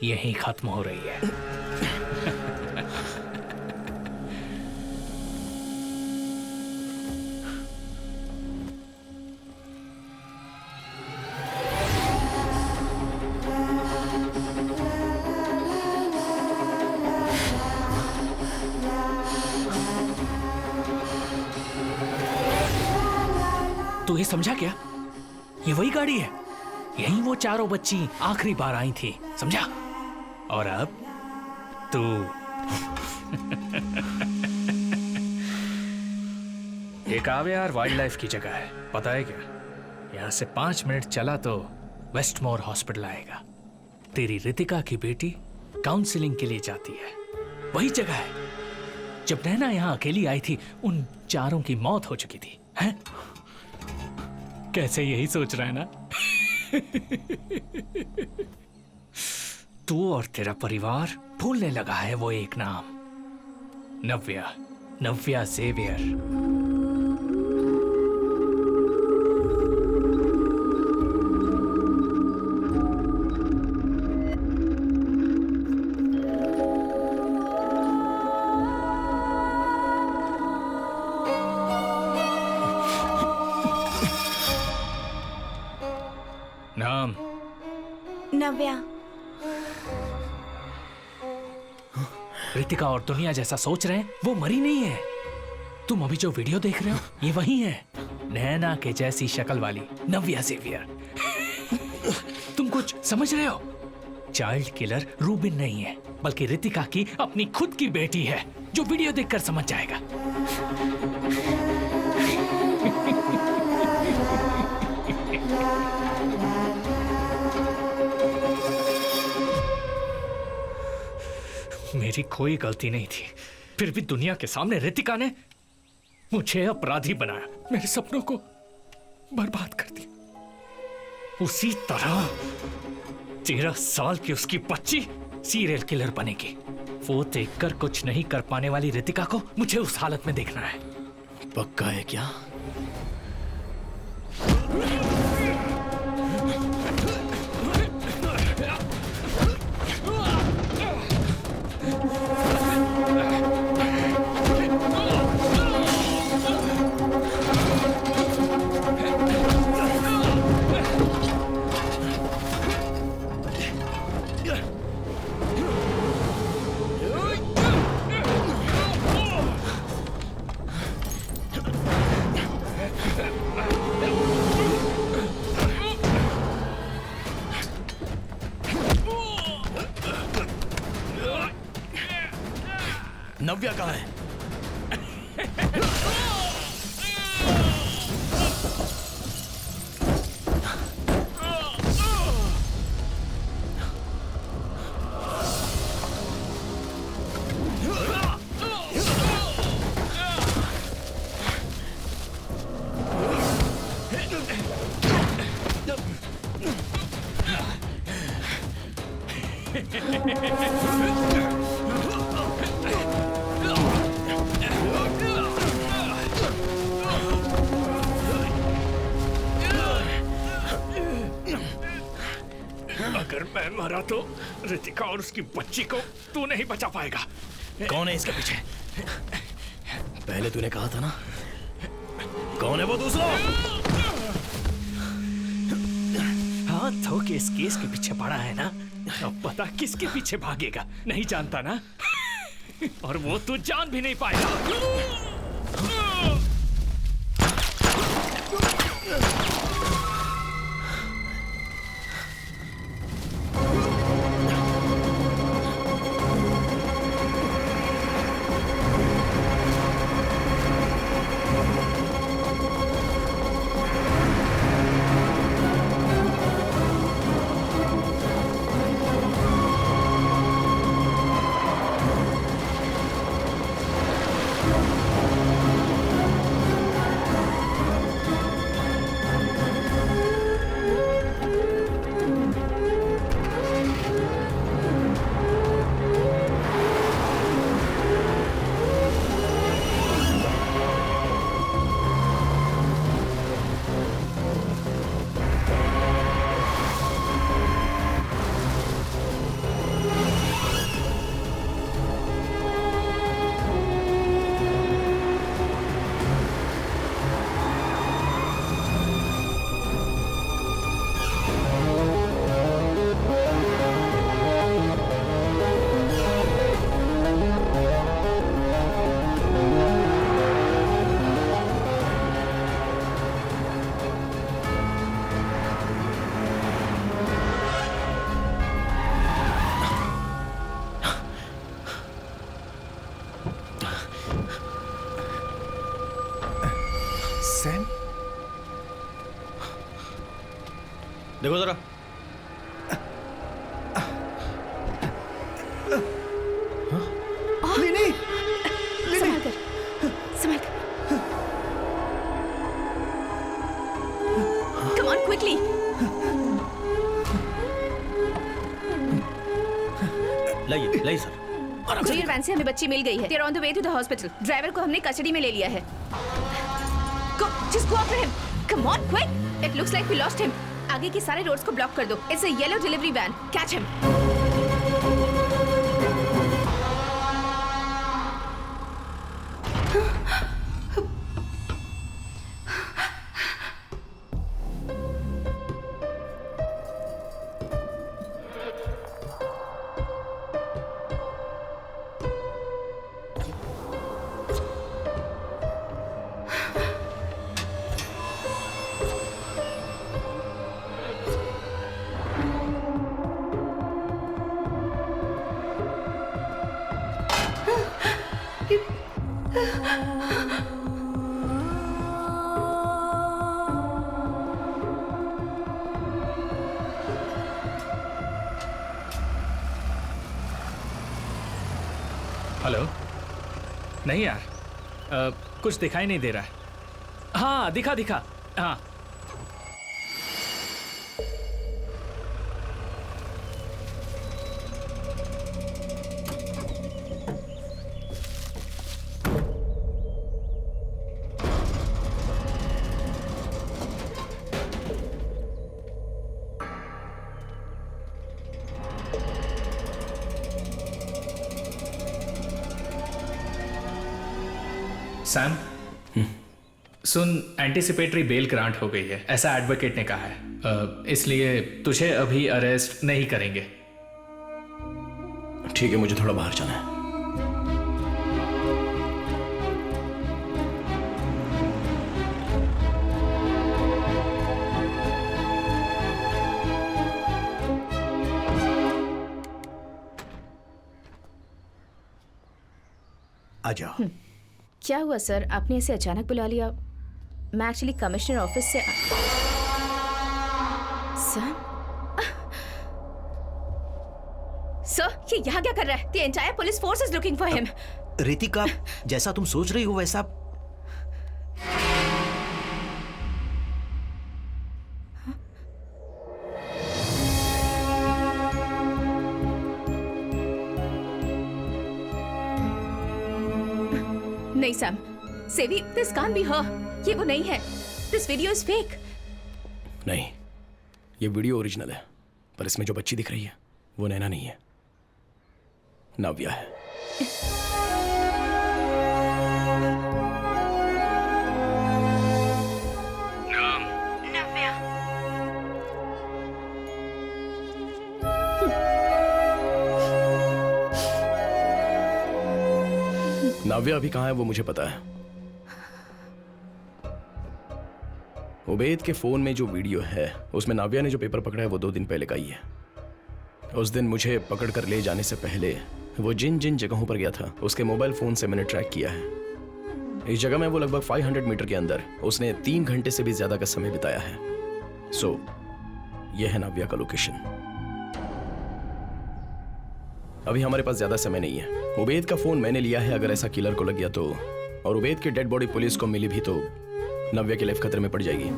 यहीं खत्म हो रही है। तू ये समझा क्या? ये वही गाड़ी है, यहीं वो चारों बच्ची आखिरी बार आई थी, समझा? और अब तू ये काव्यार वाइल्ड लाइफ की जगह है, पता है क्या? यहाँ से 5 मिनट चला तो वेस्टमोर हॉस्पिटल आएगा। तेरी रितिका की बेटी काउंसलिंग के लिए जाती है, वही जगह है। जब नैना यहाँ अकेली आई थी, उन चारों की मौत हो चुकी थी, हैं? कैसे यही सोच रहा है ना? तू और तेरा परिवार भूलने लगा है वो एक नाम, नव्या, नव्या जेवियर। नाम? नव्या। रितिका और दुनिया जैसा सोच रहे हैं, वो मरी नहीं है। तुम अभी जो वीडियो देख रहे हो, ये वही है, नैना के जैसी शक्ल वाली नव्या जेवियर। तुम कुछ समझ रहे हो? चाइल्ड किलर रूबिन नहीं है, बल्कि रितिका की अपनी खुद की बेटी है, जो वीडियो देखकर समझ जाएगा। मेरी कोई गलती नहीं थी, फिर भी दुनिया के सामने रितिका ने मुझे अपराधी बनाया, मेरे सपनों को बर्बाद कर दिया। उसी तरह 13 साल की उसकी बच्ची सीरियल किलर बनेगी। वो देखकर कुछ नहीं कर पाने वाली रितिका को मुझे उस हालत में देखना है। पक्का है क्या? नव्या कहाँ है? अगर मैं मरा तो रितिका और उसकी बच्ची को तू नहीं बचा पाएगा। कौन है इसके पीछे? पहले तूने कहा था ना, कौन है वो दूसरा? हाँ तो केस के पीछे पड़ा है ना, अब पता किसके पीछे भागेगा नहीं जानता ना। और वो तू जान भी नहीं पाएगा। सैम, देखो जरा। लिनी, संभाल कर, संभाल कर। Come on, quickly. लाइए सर। कुरियर वैन से हमें बच्ची मिल गई है। They are on the way to the hospital. Driver को हमने कस्टडी में ले लिया है। Go, just go after him. Come on, quick. It looks like we lost him. आगे के सारे रोड्स को ब्लॉक कर दो। It's a yellow delivery van. Catch him. Hello. नहीं यार, कुछ दिखाई नहीं दे रहा है। हाँ दिखा। हाँ सैम, सुन, एंटीसिपेटरी बेल ग्रांट हो गई है, ऐसा एडवोकेट ने कहा है। इसलिए तुझे अभी अरेस्ट नहीं करेंगे। ठीक है, मुझे थोड़ा बाहर जाना है। आ जाओ। क्या हुआ सर, आपने इसे अचानक बुला लिया? मैं एक्चुअली कमिश्नर ऑफिस से सर, ये यहाँ क्या कर रहा है? The entire police force is looking for him. Ritika, जैसा तुम सोच रही हो वैसा नहीं सैम, सेवी, दिस कांट बी हर। ये वो नहीं है। This video is fake. नहीं, ये वीडियो ओरिजिनल है, पर इसमें जो बच्ची दिख रही है वो नैना नहीं है, नाव्या है। नव्या। नाव्या अभी कहाँ है वो मुझे पता है। उबैद के फोन में जो वीडियो है उसमें नाव्या ने जो पेपर पकड़ा है वो 2 दिन पहले का ही है। उस दिन मुझे पकड़ कर ले जाने से पहले वो जिन जिन जगहों पर गया था उसके मोबाइल फोन से मैंने ट्रैक किया है। इस जगह में वो लगभग 500 मीटर के अंदर उसने 3 घंटे से भी ज्यादा का समय बिताया है। सो यह है नाव्या का लोकेशन। अभी हमारे पास ज्यादा समय नहीं है। उबैद का फोन मैंने लिया है, अगर ऐसा किलर को लग गया तो, और उबैद की डेड बॉडी पुलिस को मिली भी तो नाव्या की लाइफ खतरे में पड़ जाएगी।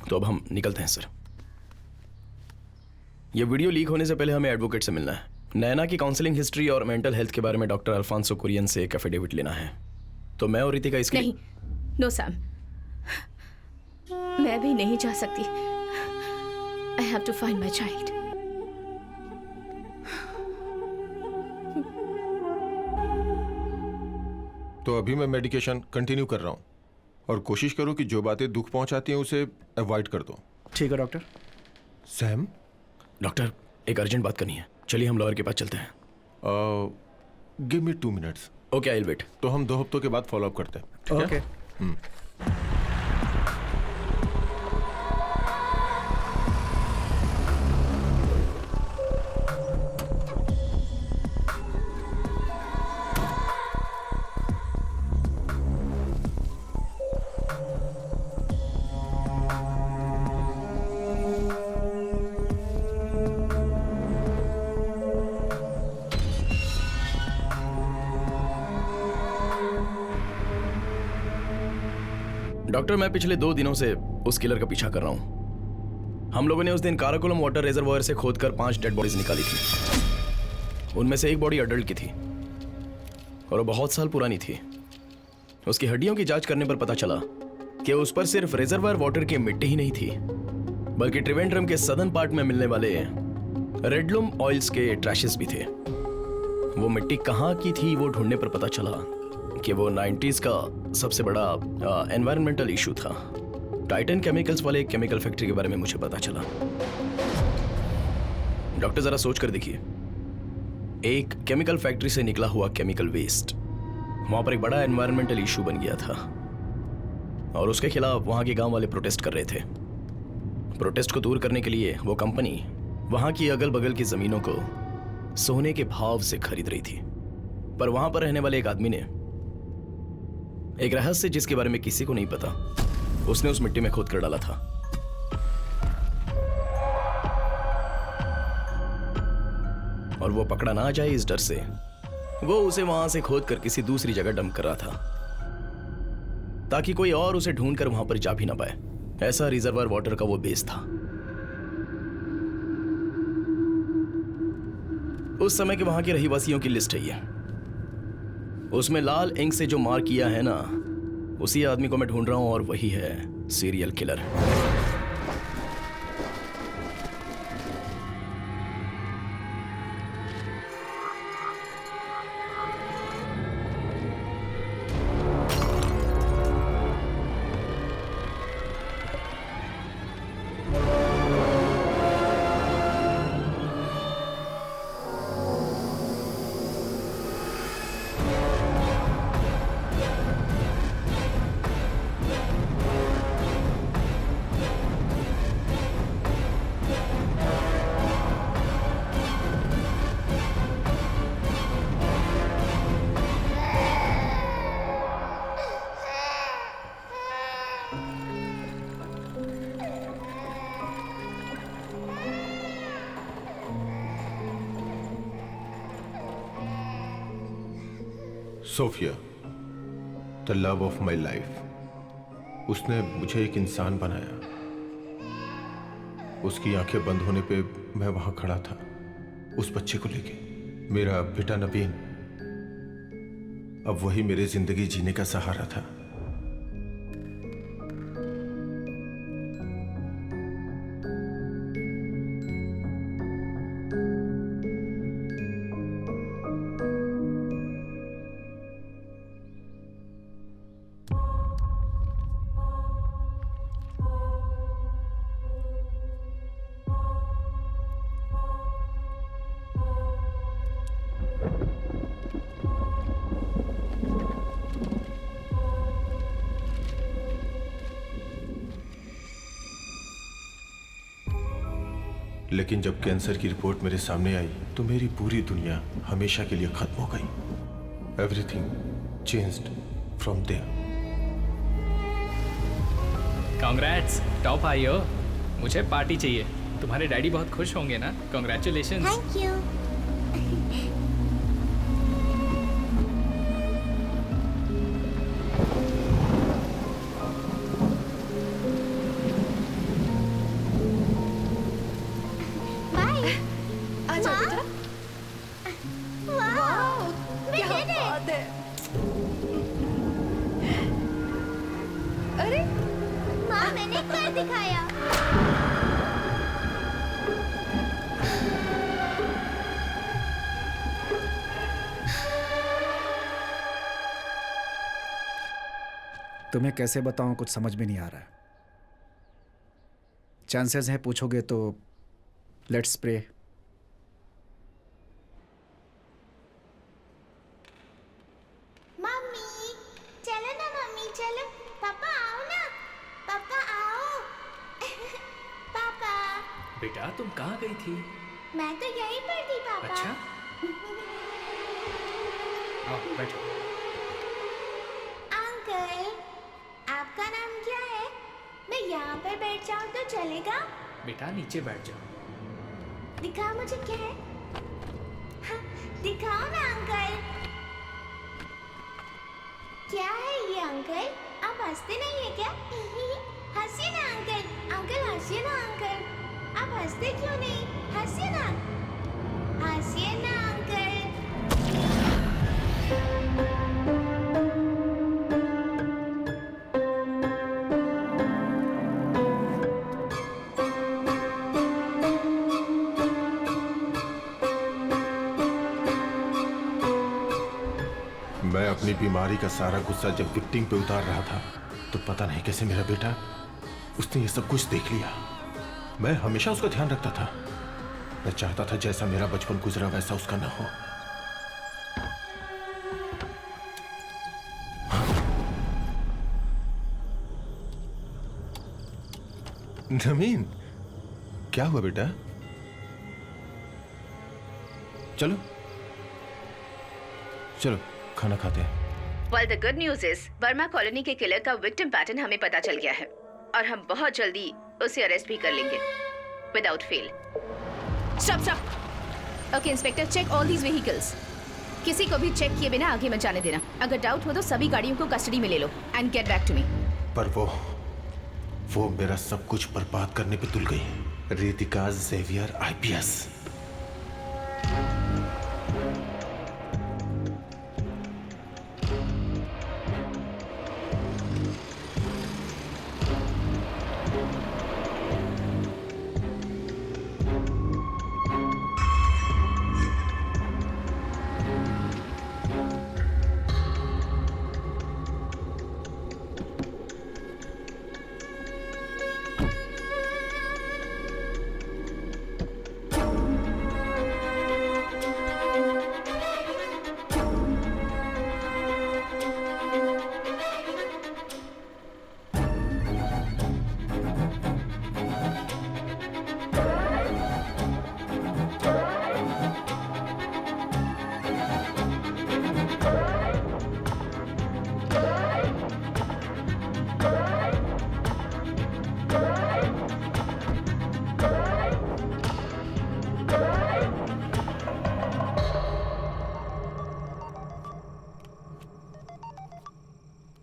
तो अब हम निकलते हैं सर। ये वीडियो लीक होने से पहले हमें एडवोकेट से मिलना है। नैना की काउंसलिंग हिस्ट्री और मेंटल हेल्थ के बारे में डॉक्टर अल्फांसो कुरियन से एक एफिडेविट लेना है। तो मैं और रितिका इसके नहीं, नो सैम, मैं भी नहीं जा सकती। I have to find my child. तो अभी मैं मेडिकेशन कंटिन्यू कर रहा हूँ और कोशिश करो कि जो बातें दुख पहुंचाती हैं उसे अवॉइड कर दो। ठीक है डॉक्टर। सैम, डॉक्टर एक अर्जेंट बात करनी है, चलिए हम लॉयर के पास चलते हैं। Give me 2 minutes. Okay, I will wait. तो हम 2 हफ्तों के बाद फॉलो अप करते हैं, ठीक है? ओके। डॉक्टर, मैं पिछले 2 दिनों से उस किलर का पीछा कर रहा हूं। हम लोगों ने उस दिन काराकोलम वाटर रिजर्वायर से खोदकर 5 डेड बॉडीज निकाली थी। उनमें से एक बॉडी अडल्ट की थी और वो बहुत साल पुरानी थी। उसकी हड्डियों की जांच करने पर पता चला कि उस पर सिर्फ रिजर्वायर वाटर की मिट्टी ही नहीं थी, बल्कि त्रिवेंद्रम के सदर्न पार्ट में मिलने वाले रेडलूम ऑयल्स के ट्रैशेस भी थे। वो मिट्टी कहाँ की थी वो ढूंढने पर पता चला कि वो 90s का सबसे बड़ा एनवायरमेंटल इशू था। टाइटन केमिकल्स वाले एक केमिकल फैक्ट्री के बारे में मुझे पता चला। डॉक्टर जरा सोच कर देखिए, एक केमिकल फैक्ट्री से निकला हुआ केमिकल वेस्ट वहां पर एक बड़ा एनवायरमेंटल इशू बन गया था और उसके खिलाफ वहां के गांव वाले प्रोटेस्ट कर रहे थे। प्रोटेस्ट को दूर करने के लिए वो कंपनी वहां की अगल बगल की जमीनों को सोने के भाव से खरीद रही थी। पर वहां पर रहने वाले एक आदमी ने एक रहस्य जिसके बारे में किसी को नहीं पता, उसने उस मिट्टी में खोद कर डाला था। और वो पकड़ा ना जाए इस डर से वो उसे वहां से खोद कर किसी दूसरी जगह डंप कर रहा था ताकि कोई और उसे ढूंढ कर वहां पर जा भी ना पाए। ऐसा रिजर्वायर वाटर का वो बेस था। उस समय के वहां के रहीवासियों की लिस्ट है ये। उसमें लाल इंक से जो मार्क किया है ना, उसी आदमी को मैं ढूंढ रहा हूं और वही है serial killer. Sophia, the love of my life. उसने मुझे एक इंसान बनाया। उसकी आंखें बंद होने पे मैं वहां खड़ा था उस बच्चे को लेके। मेरा बेटा नवीन अब वही मेरी जिंदगी जीने का सहारा था। लेकिन जब कैंसर की रिपोर्ट मेरे सामने आई तो मेरी पूरी दुनिया हमेशा के लिए खत्म हो गई। Everything changed from there. Congrats, top आई हो। मुझे पार्टी चाहिए। तुम्हारे डैडी बहुत खुश होंगे ना। कांग्रेचुलेशंस। Thank you. अरे माँ, मैंने कर दिखाया। तुम्हें कैसे बताऊं, कुछ समझ में नहीं आ रहा है। चांसेस हैं पूछोगे तो लेट्स प्रे। मम्मी चलो ना, मम्मी चलो। पापा आओ ना, पापा आओ। पापा। बेटा तुम कहाँ गई थी? मैं तो यहीं पर थी पापा। अच्छा। आओ बैठो। अंकल, आपका नाम क्या है? मैं यहाँ पर बैठ जाऊँ तो चलेगा? बेटा नीचे बैठ जाओ। दिखाओ मुझे क्या है। हाँ, दिखाओ ना अंकल। क्या है ये अंकल? आप हंसते नहीं है क्या? हंसिए ना अंकल। अंकल हंसिए ना अंकल। आप हंसते क्यों नहीं? हंसिए ना। हंसिए ना अंकल। मैं अपनी बीमारी का सारा गुस्सा जब विक्टिम पे उतार रहा था तो पता नहीं कैसे मेरा बेटा, उसने ये सब कुछ देख लिया। मैं हमेशा उसका ध्यान रखता था। मैं चाहता था जैसा मेरा बचपन गुजरा वैसा उसका ना हो। नमीन, क्या हुआ बेटा? चलो चलो खाना खाते हैं। Well, the good news is, Verma colony के किलर का विक्टिम पैटर्न हमें पता चल गया है और हम बहुत जल्दी उसे अरेस्ट भी कर लेंगे without fail. Stop. Okay inspector, check all these vehicles. किसी को भी चेक किए बिना आगे मत जाने देना। अगर डाउट हो तो सभी गाड़ियों को कस्टडी में ले लो and get back to me. पर वो मेरा सब कुछ बर्बाद करने पे तुल गई। Ritika Xavier IPS।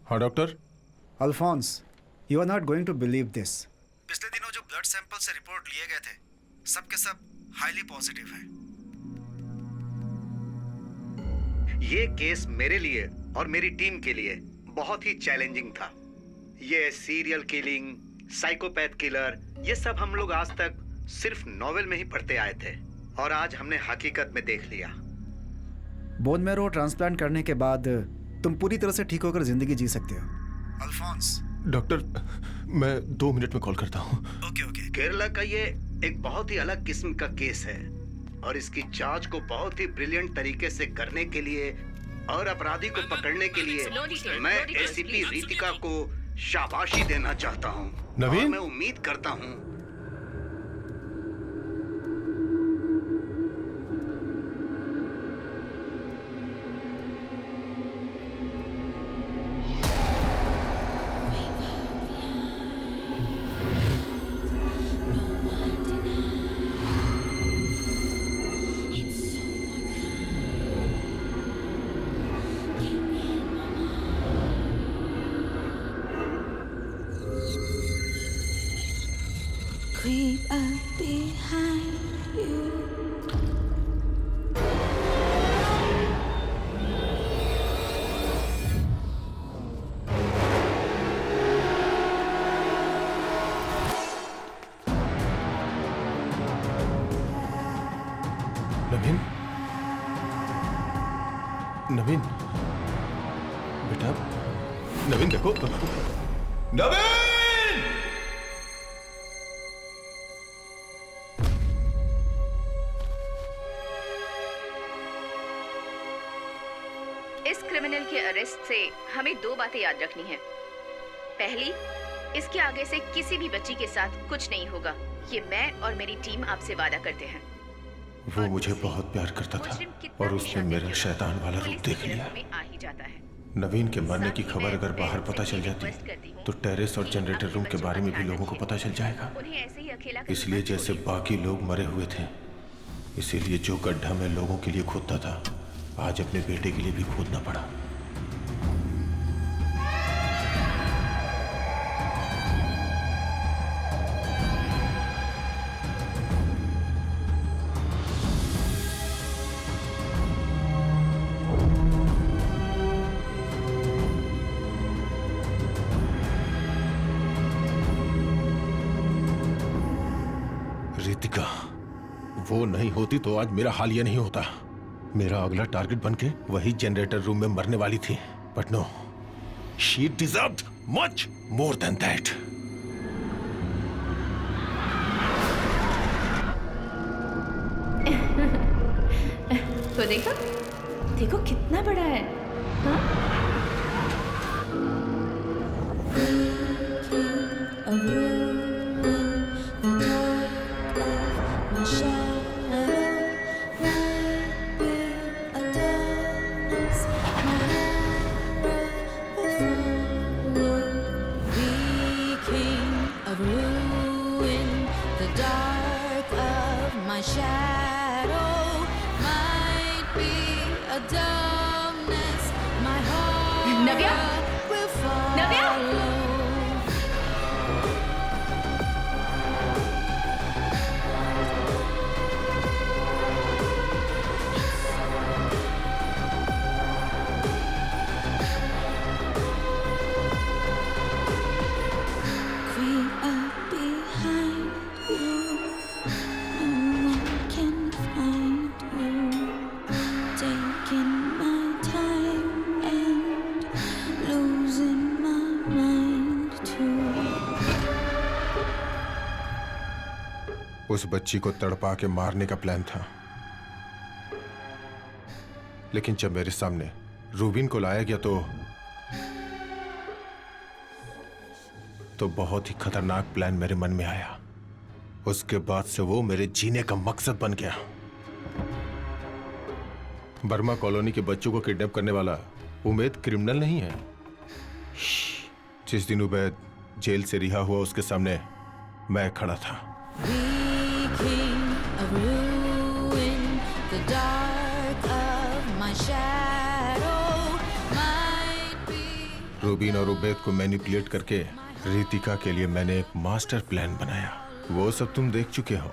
हाँ doctor. Alphonso, you are not going to believe this. पिछले दिनों जो ब्लड सैंपल से रिपोर्ट लिए गए थे, सब के सब हाईली पॉजिटिव है। ये केस मेरे लिए और मेरी टीम के लिए बहुत ही चैलेंजिंग था। ये सीरियल किलिंग, साइकोपैथ किलर, ये सब हम लोग आज तक सिर्फ नॉवेल में ही पढ़ते आए थे और आज हमने हकीकत में देख लिया। बोन मैरो ट्रांसप्लांट करने के बाद तुम पूरी तरह से ठीक होकर जिंदगी जी सकते हो। अल्फोंस। डॉक्टर, मैं 2 मिनट में कॉल करता हूँ। ओके। केरला का ये एक बहुत ही अलग किस्म का केस है और इसकी जांच को बहुत ही ब्रिलियंट तरीके से करने के लिए और अपराधी को पकड़ने के लिए मैं एसीपी रितिका को शाबाशी देना चाहता हूँ। नवीन? और मैं उम्मीद करता हूँ creep up behind you. नवीन, नवीन, बेटा, नवीन देखो, नवीन! इस क्रिमिनल के अरेस्ट से हमें 2 बातें याद रखनी है। पहली, इसके आगे से किसी भी बच्ची के साथ कुछ नहीं होगा। ये मैं और मेरी टीम आपसे वादा करते हैं। वो मुझे बहुत प्यार करता था और उसने मेरा शैतान वाला रूप देख लिया। आ ही जाता है। नवीन के मरने की खबर अगर बाहर पता चल जाती तो टेरेस और जनरेटर रूम के बारे में भी लोगों को पता चल जाएगा। इसलिए जैसे बाकी लोग मरे हुए थे, इसीलिए जो गड्ढा मैं लोगों के लिए खोदता था, आज अपने बेटे के लिए भी खोदना पड़ा। रितिका, वो नहीं होती तो आज मेरा हाल ये नहीं होता। मेरा अगला टारगेट बनके वही जनरेटर रूम में मरने वाली थी, but no, she deserved much more than that. तो देखो, देखो कितना बड़ा है। हाँ? नव्या, नव्या, Creep up behind you. No one can find you. Taking my time and losing my mind too. उस बच्ची को तड़पा के मारने का प्लान था, लेकिन जब मेरे सामने रूबिन को लाया गया तो बहुत ही खतरनाक प्लान मेरे मन में आया। उसके बाद से वो मेरे जीने का मकसद बन गया। बर्मा कॉलोनी के बच्चों को किडनैप करने वाला उमैद क्रिमिनल नहीं है। जिस दिन उमैद जेल से रिहा हुआ, उसके सामने मैं खड़ा था। रूबिन और उबैद को मैनिपुलेट करके रितिका के लिए मैंने एक मास्टर प्लान बनाया। वो सब तुम देख चुके हो।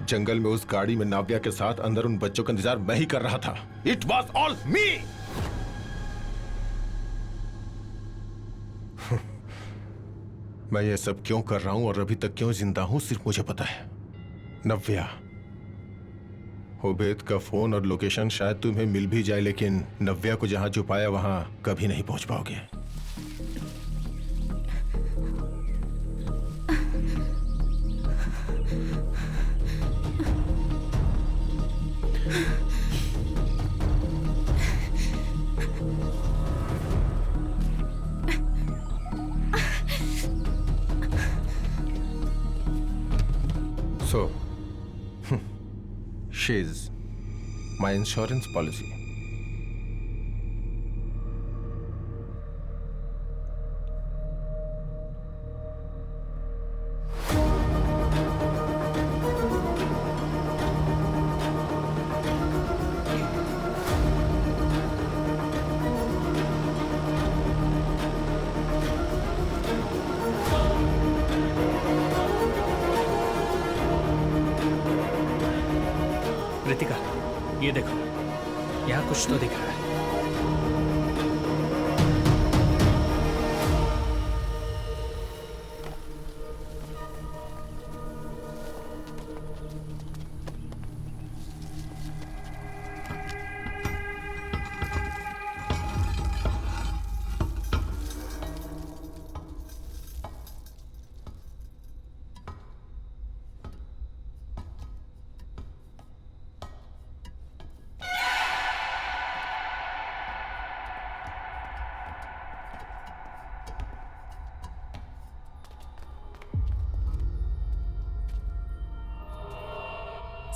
जंगल में उस गाड़ी में नाव्या के साथ अंदर उन बच्चों का इंतजार मैं ही कर रहा था। इट वॉज ऑल मी। मैं ये सब क्यों कर रहा हूं और अभी तक क्यों जिंदा हूं सिर्फ मुझे पता है। नव्या, उबैद का फोन और लोकेशन शायद तुम्हें मिल भी जाए, लेकिन नव्या को जहां छुपाया वहां कभी नहीं पहुंच पाओगे। So, she's my insurance policy. Ritika, ये देखो, यहाँ कुछ तो दिख रहा है।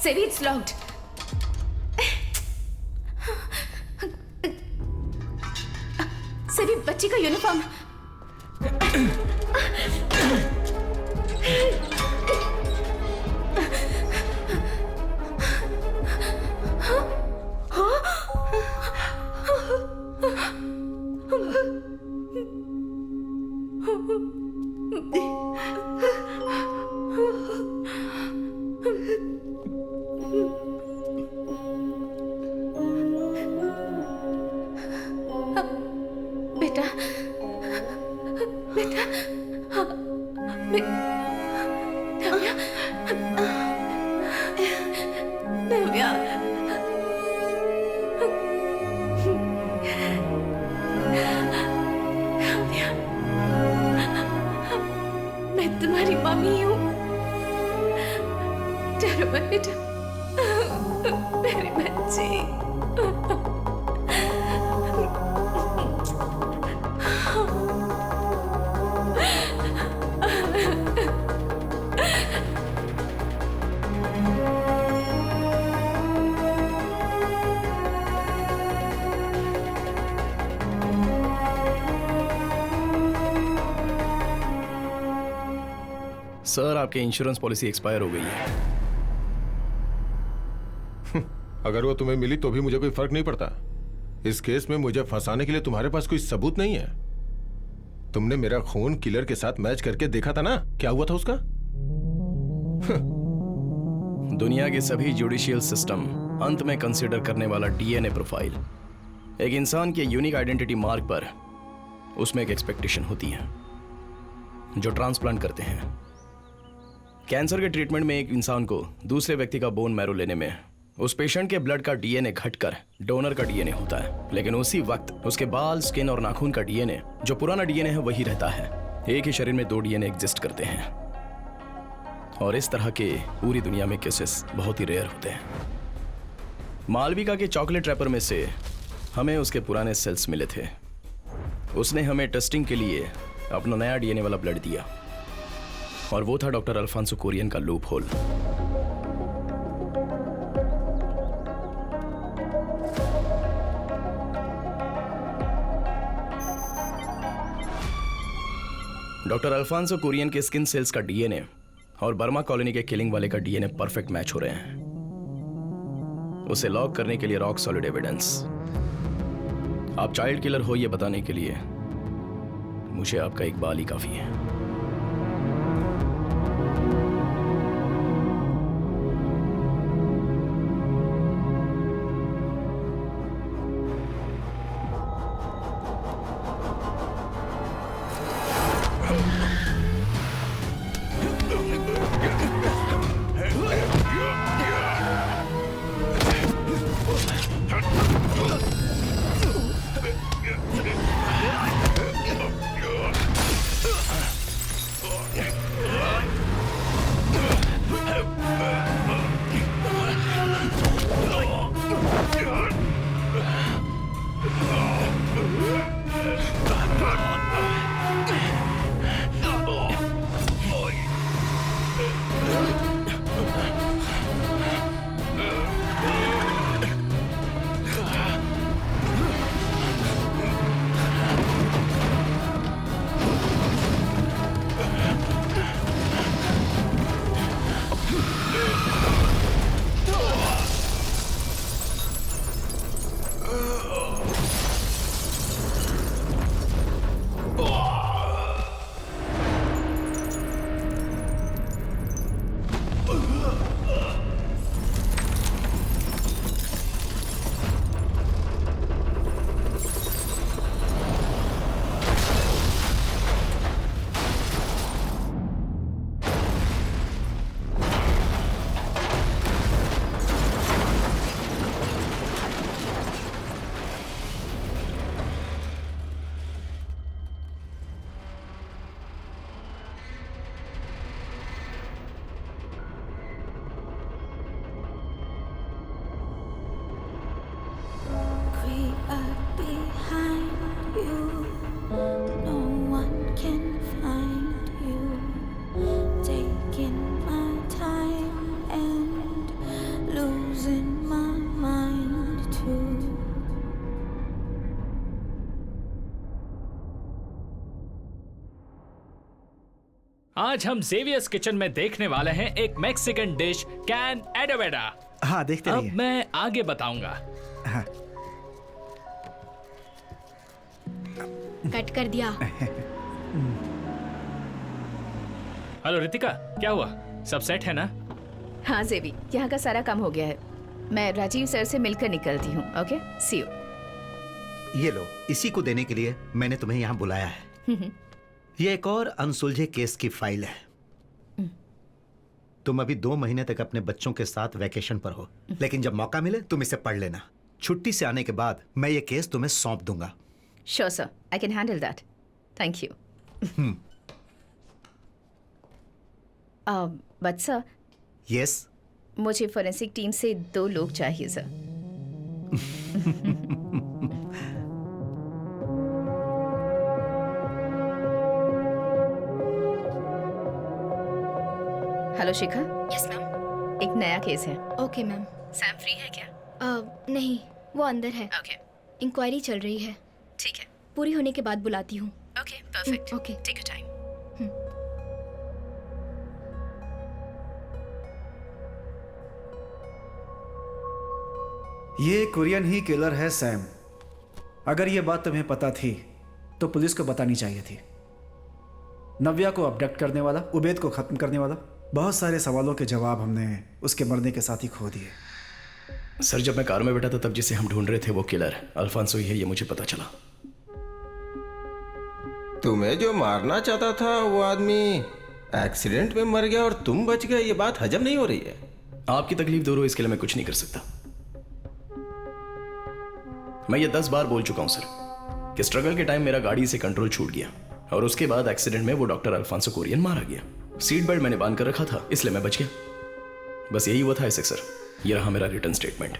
Sevi, it's locked. Sevi, बच्ची का यूनिफॉर्म। बेटा, बेटा, नव्या, नव्या, नव्या, मैं तुम्हारी मम्मी हूँ। डरो मत बेटा, मेरी बच्ची। सर, आपकी इंश्योरेंस पॉलिसी एक्सपायर हो गई है। अगर वो तुम्हें मिली तो भी मुझे कोई फर्क नहीं पड़ता। इस केस में मुझे फंसाने के लिए तुम्हारे पास कोई सबूत नहीं है। तुमने मेरा खून किलर के साथ मैच करके देखा था ना, क्या हुआ था उसका? दुनिया के सभी जुडिशियल सिस्टम अंत में कंसीडर करने वाला डीएनए प्रोफाइल, एक इंसान के यूनिक आइडेंटिटी मार्क पर उसमें एक एक्सपेक्टेशन होती है। जो ट्रांसप्लांट करते हैं, कैंसर के ट्रीटमेंट में एक इंसान को दूसरे व्यक्ति का बोन मैरो लेने में उस पेशेंट के ब्लड का डीएनए घटकर डोनर का डीएनए होता है, लेकिन उसी वक्त उसके बाल, स्किन और नाखून का डीएनए, जो पुराना डीएनए है, वही रहता है। एक ही शरीर में दो डीएनए एग्जिस्ट करते हैं, और इस तरह के पूरी दुनिया में केसेस बहुत ही रेयर होते हैं। मालविका के चॉकलेट रैपर में से हमें उसके पुराने सेल्स मिले थे। उसने हमें टेस्टिंग के लिए अपना नया डीएनए वाला ब्लड दिया, और वो था डॉक्टर अल्फांसो कुरियन का loophole. Doctor Alphonso Kurian के स्किन सेल्स का डीएनए और बर्मा कॉलोनी के किलिंग वाले का डीएनए परफेक्ट मैच हो रहे हैं। उसे लॉक करने के लिए रॉक सॉलिड एविडेंस। आप चाइल्ड किलर हो ये बताने के लिए मुझे आपका एक बाल ही काफी है। आज हम जेवियर्स किचन में देखने वाले हैं एक मैक्सिकन डिश कैन एडोवेडा। हाँ, देखते अब रहिए। मैं आगे बताऊंगा। हाँ। कट कर दिया। हेलो रितिका, क्या हुआ? सब सेट है ना? हाँ जेबी, यहाँ का सारा काम हो गया है। मैं राजीव सर से मिलकर निकलती हूँ। Okay, see you. ये लो, इसी को देने के लिए मैंने तुम्हें यहाँ बुलाया है। ये एक और अनसुलझे केस की फाइल है। तुम अभी 2 महीने तक अपने बच्चों के साथ वैकेशन पर हो, लेकिन जब मौका मिले तुम इसे पढ़ लेना। छुट्टी से आने के बाद मैं ये केस तुम्हें सौंप दूंगा। Sure sir, I can handle that. Thank you. But sir. Yes. मुझे फोरेंसिक टीम से 2 लोग चाहिए sir. Hello Shikha. Yes ma'am. एक नया केस है। Okay ma'am. सैम फ्री है क्या? नहीं, वो अंदर है। ओके। इंक्वायरी चल रही है। ठीक है। पूरी होने के बाद बुलाती हूँ। Okay, perfect. Okay, take your time. ये कोरियन ही किलर है सैम। अगर ये बात तुम्हें पता थी तो पुलिस को बतानी चाहिए थी। नव्या को अबडक्ट करने वाला, उबैद को खत्म करने वाला, बहुत सारे सवालों के जवाब हमने उसके मरने के साथ ही खो दिए। सर, जब मैं कार में बैठा था तब जिसे हम ढूंढ रहे थे वो किलर अल्फांसो ही है, ये मुझे पता चला। तुम्हें जो मारना चाहता था वो आदमी एक्सीडेंट में मर गया और तुम बच गए, ये बात हजम नहीं हो रही है। आपकी तकलीफ दूर हो इसके लिए मैं कुछ नहीं कर सकता। मैं ये 10 बार बोल चुका हूं सर कि स्ट्रगल के टाइम मेरा गाड़ी से कंट्रोल छूट गया और उसके बाद एक्सीडेंट में वो डॉक्टर अल्फांसो कोरियन मारा गया। सीट बेल्ट मैंने बांध कर रखा था इसलिए मैं बच गया। बस यही हुआ था एसेक सर। ये रहा मेरा रिटर्न स्टेटमेंट।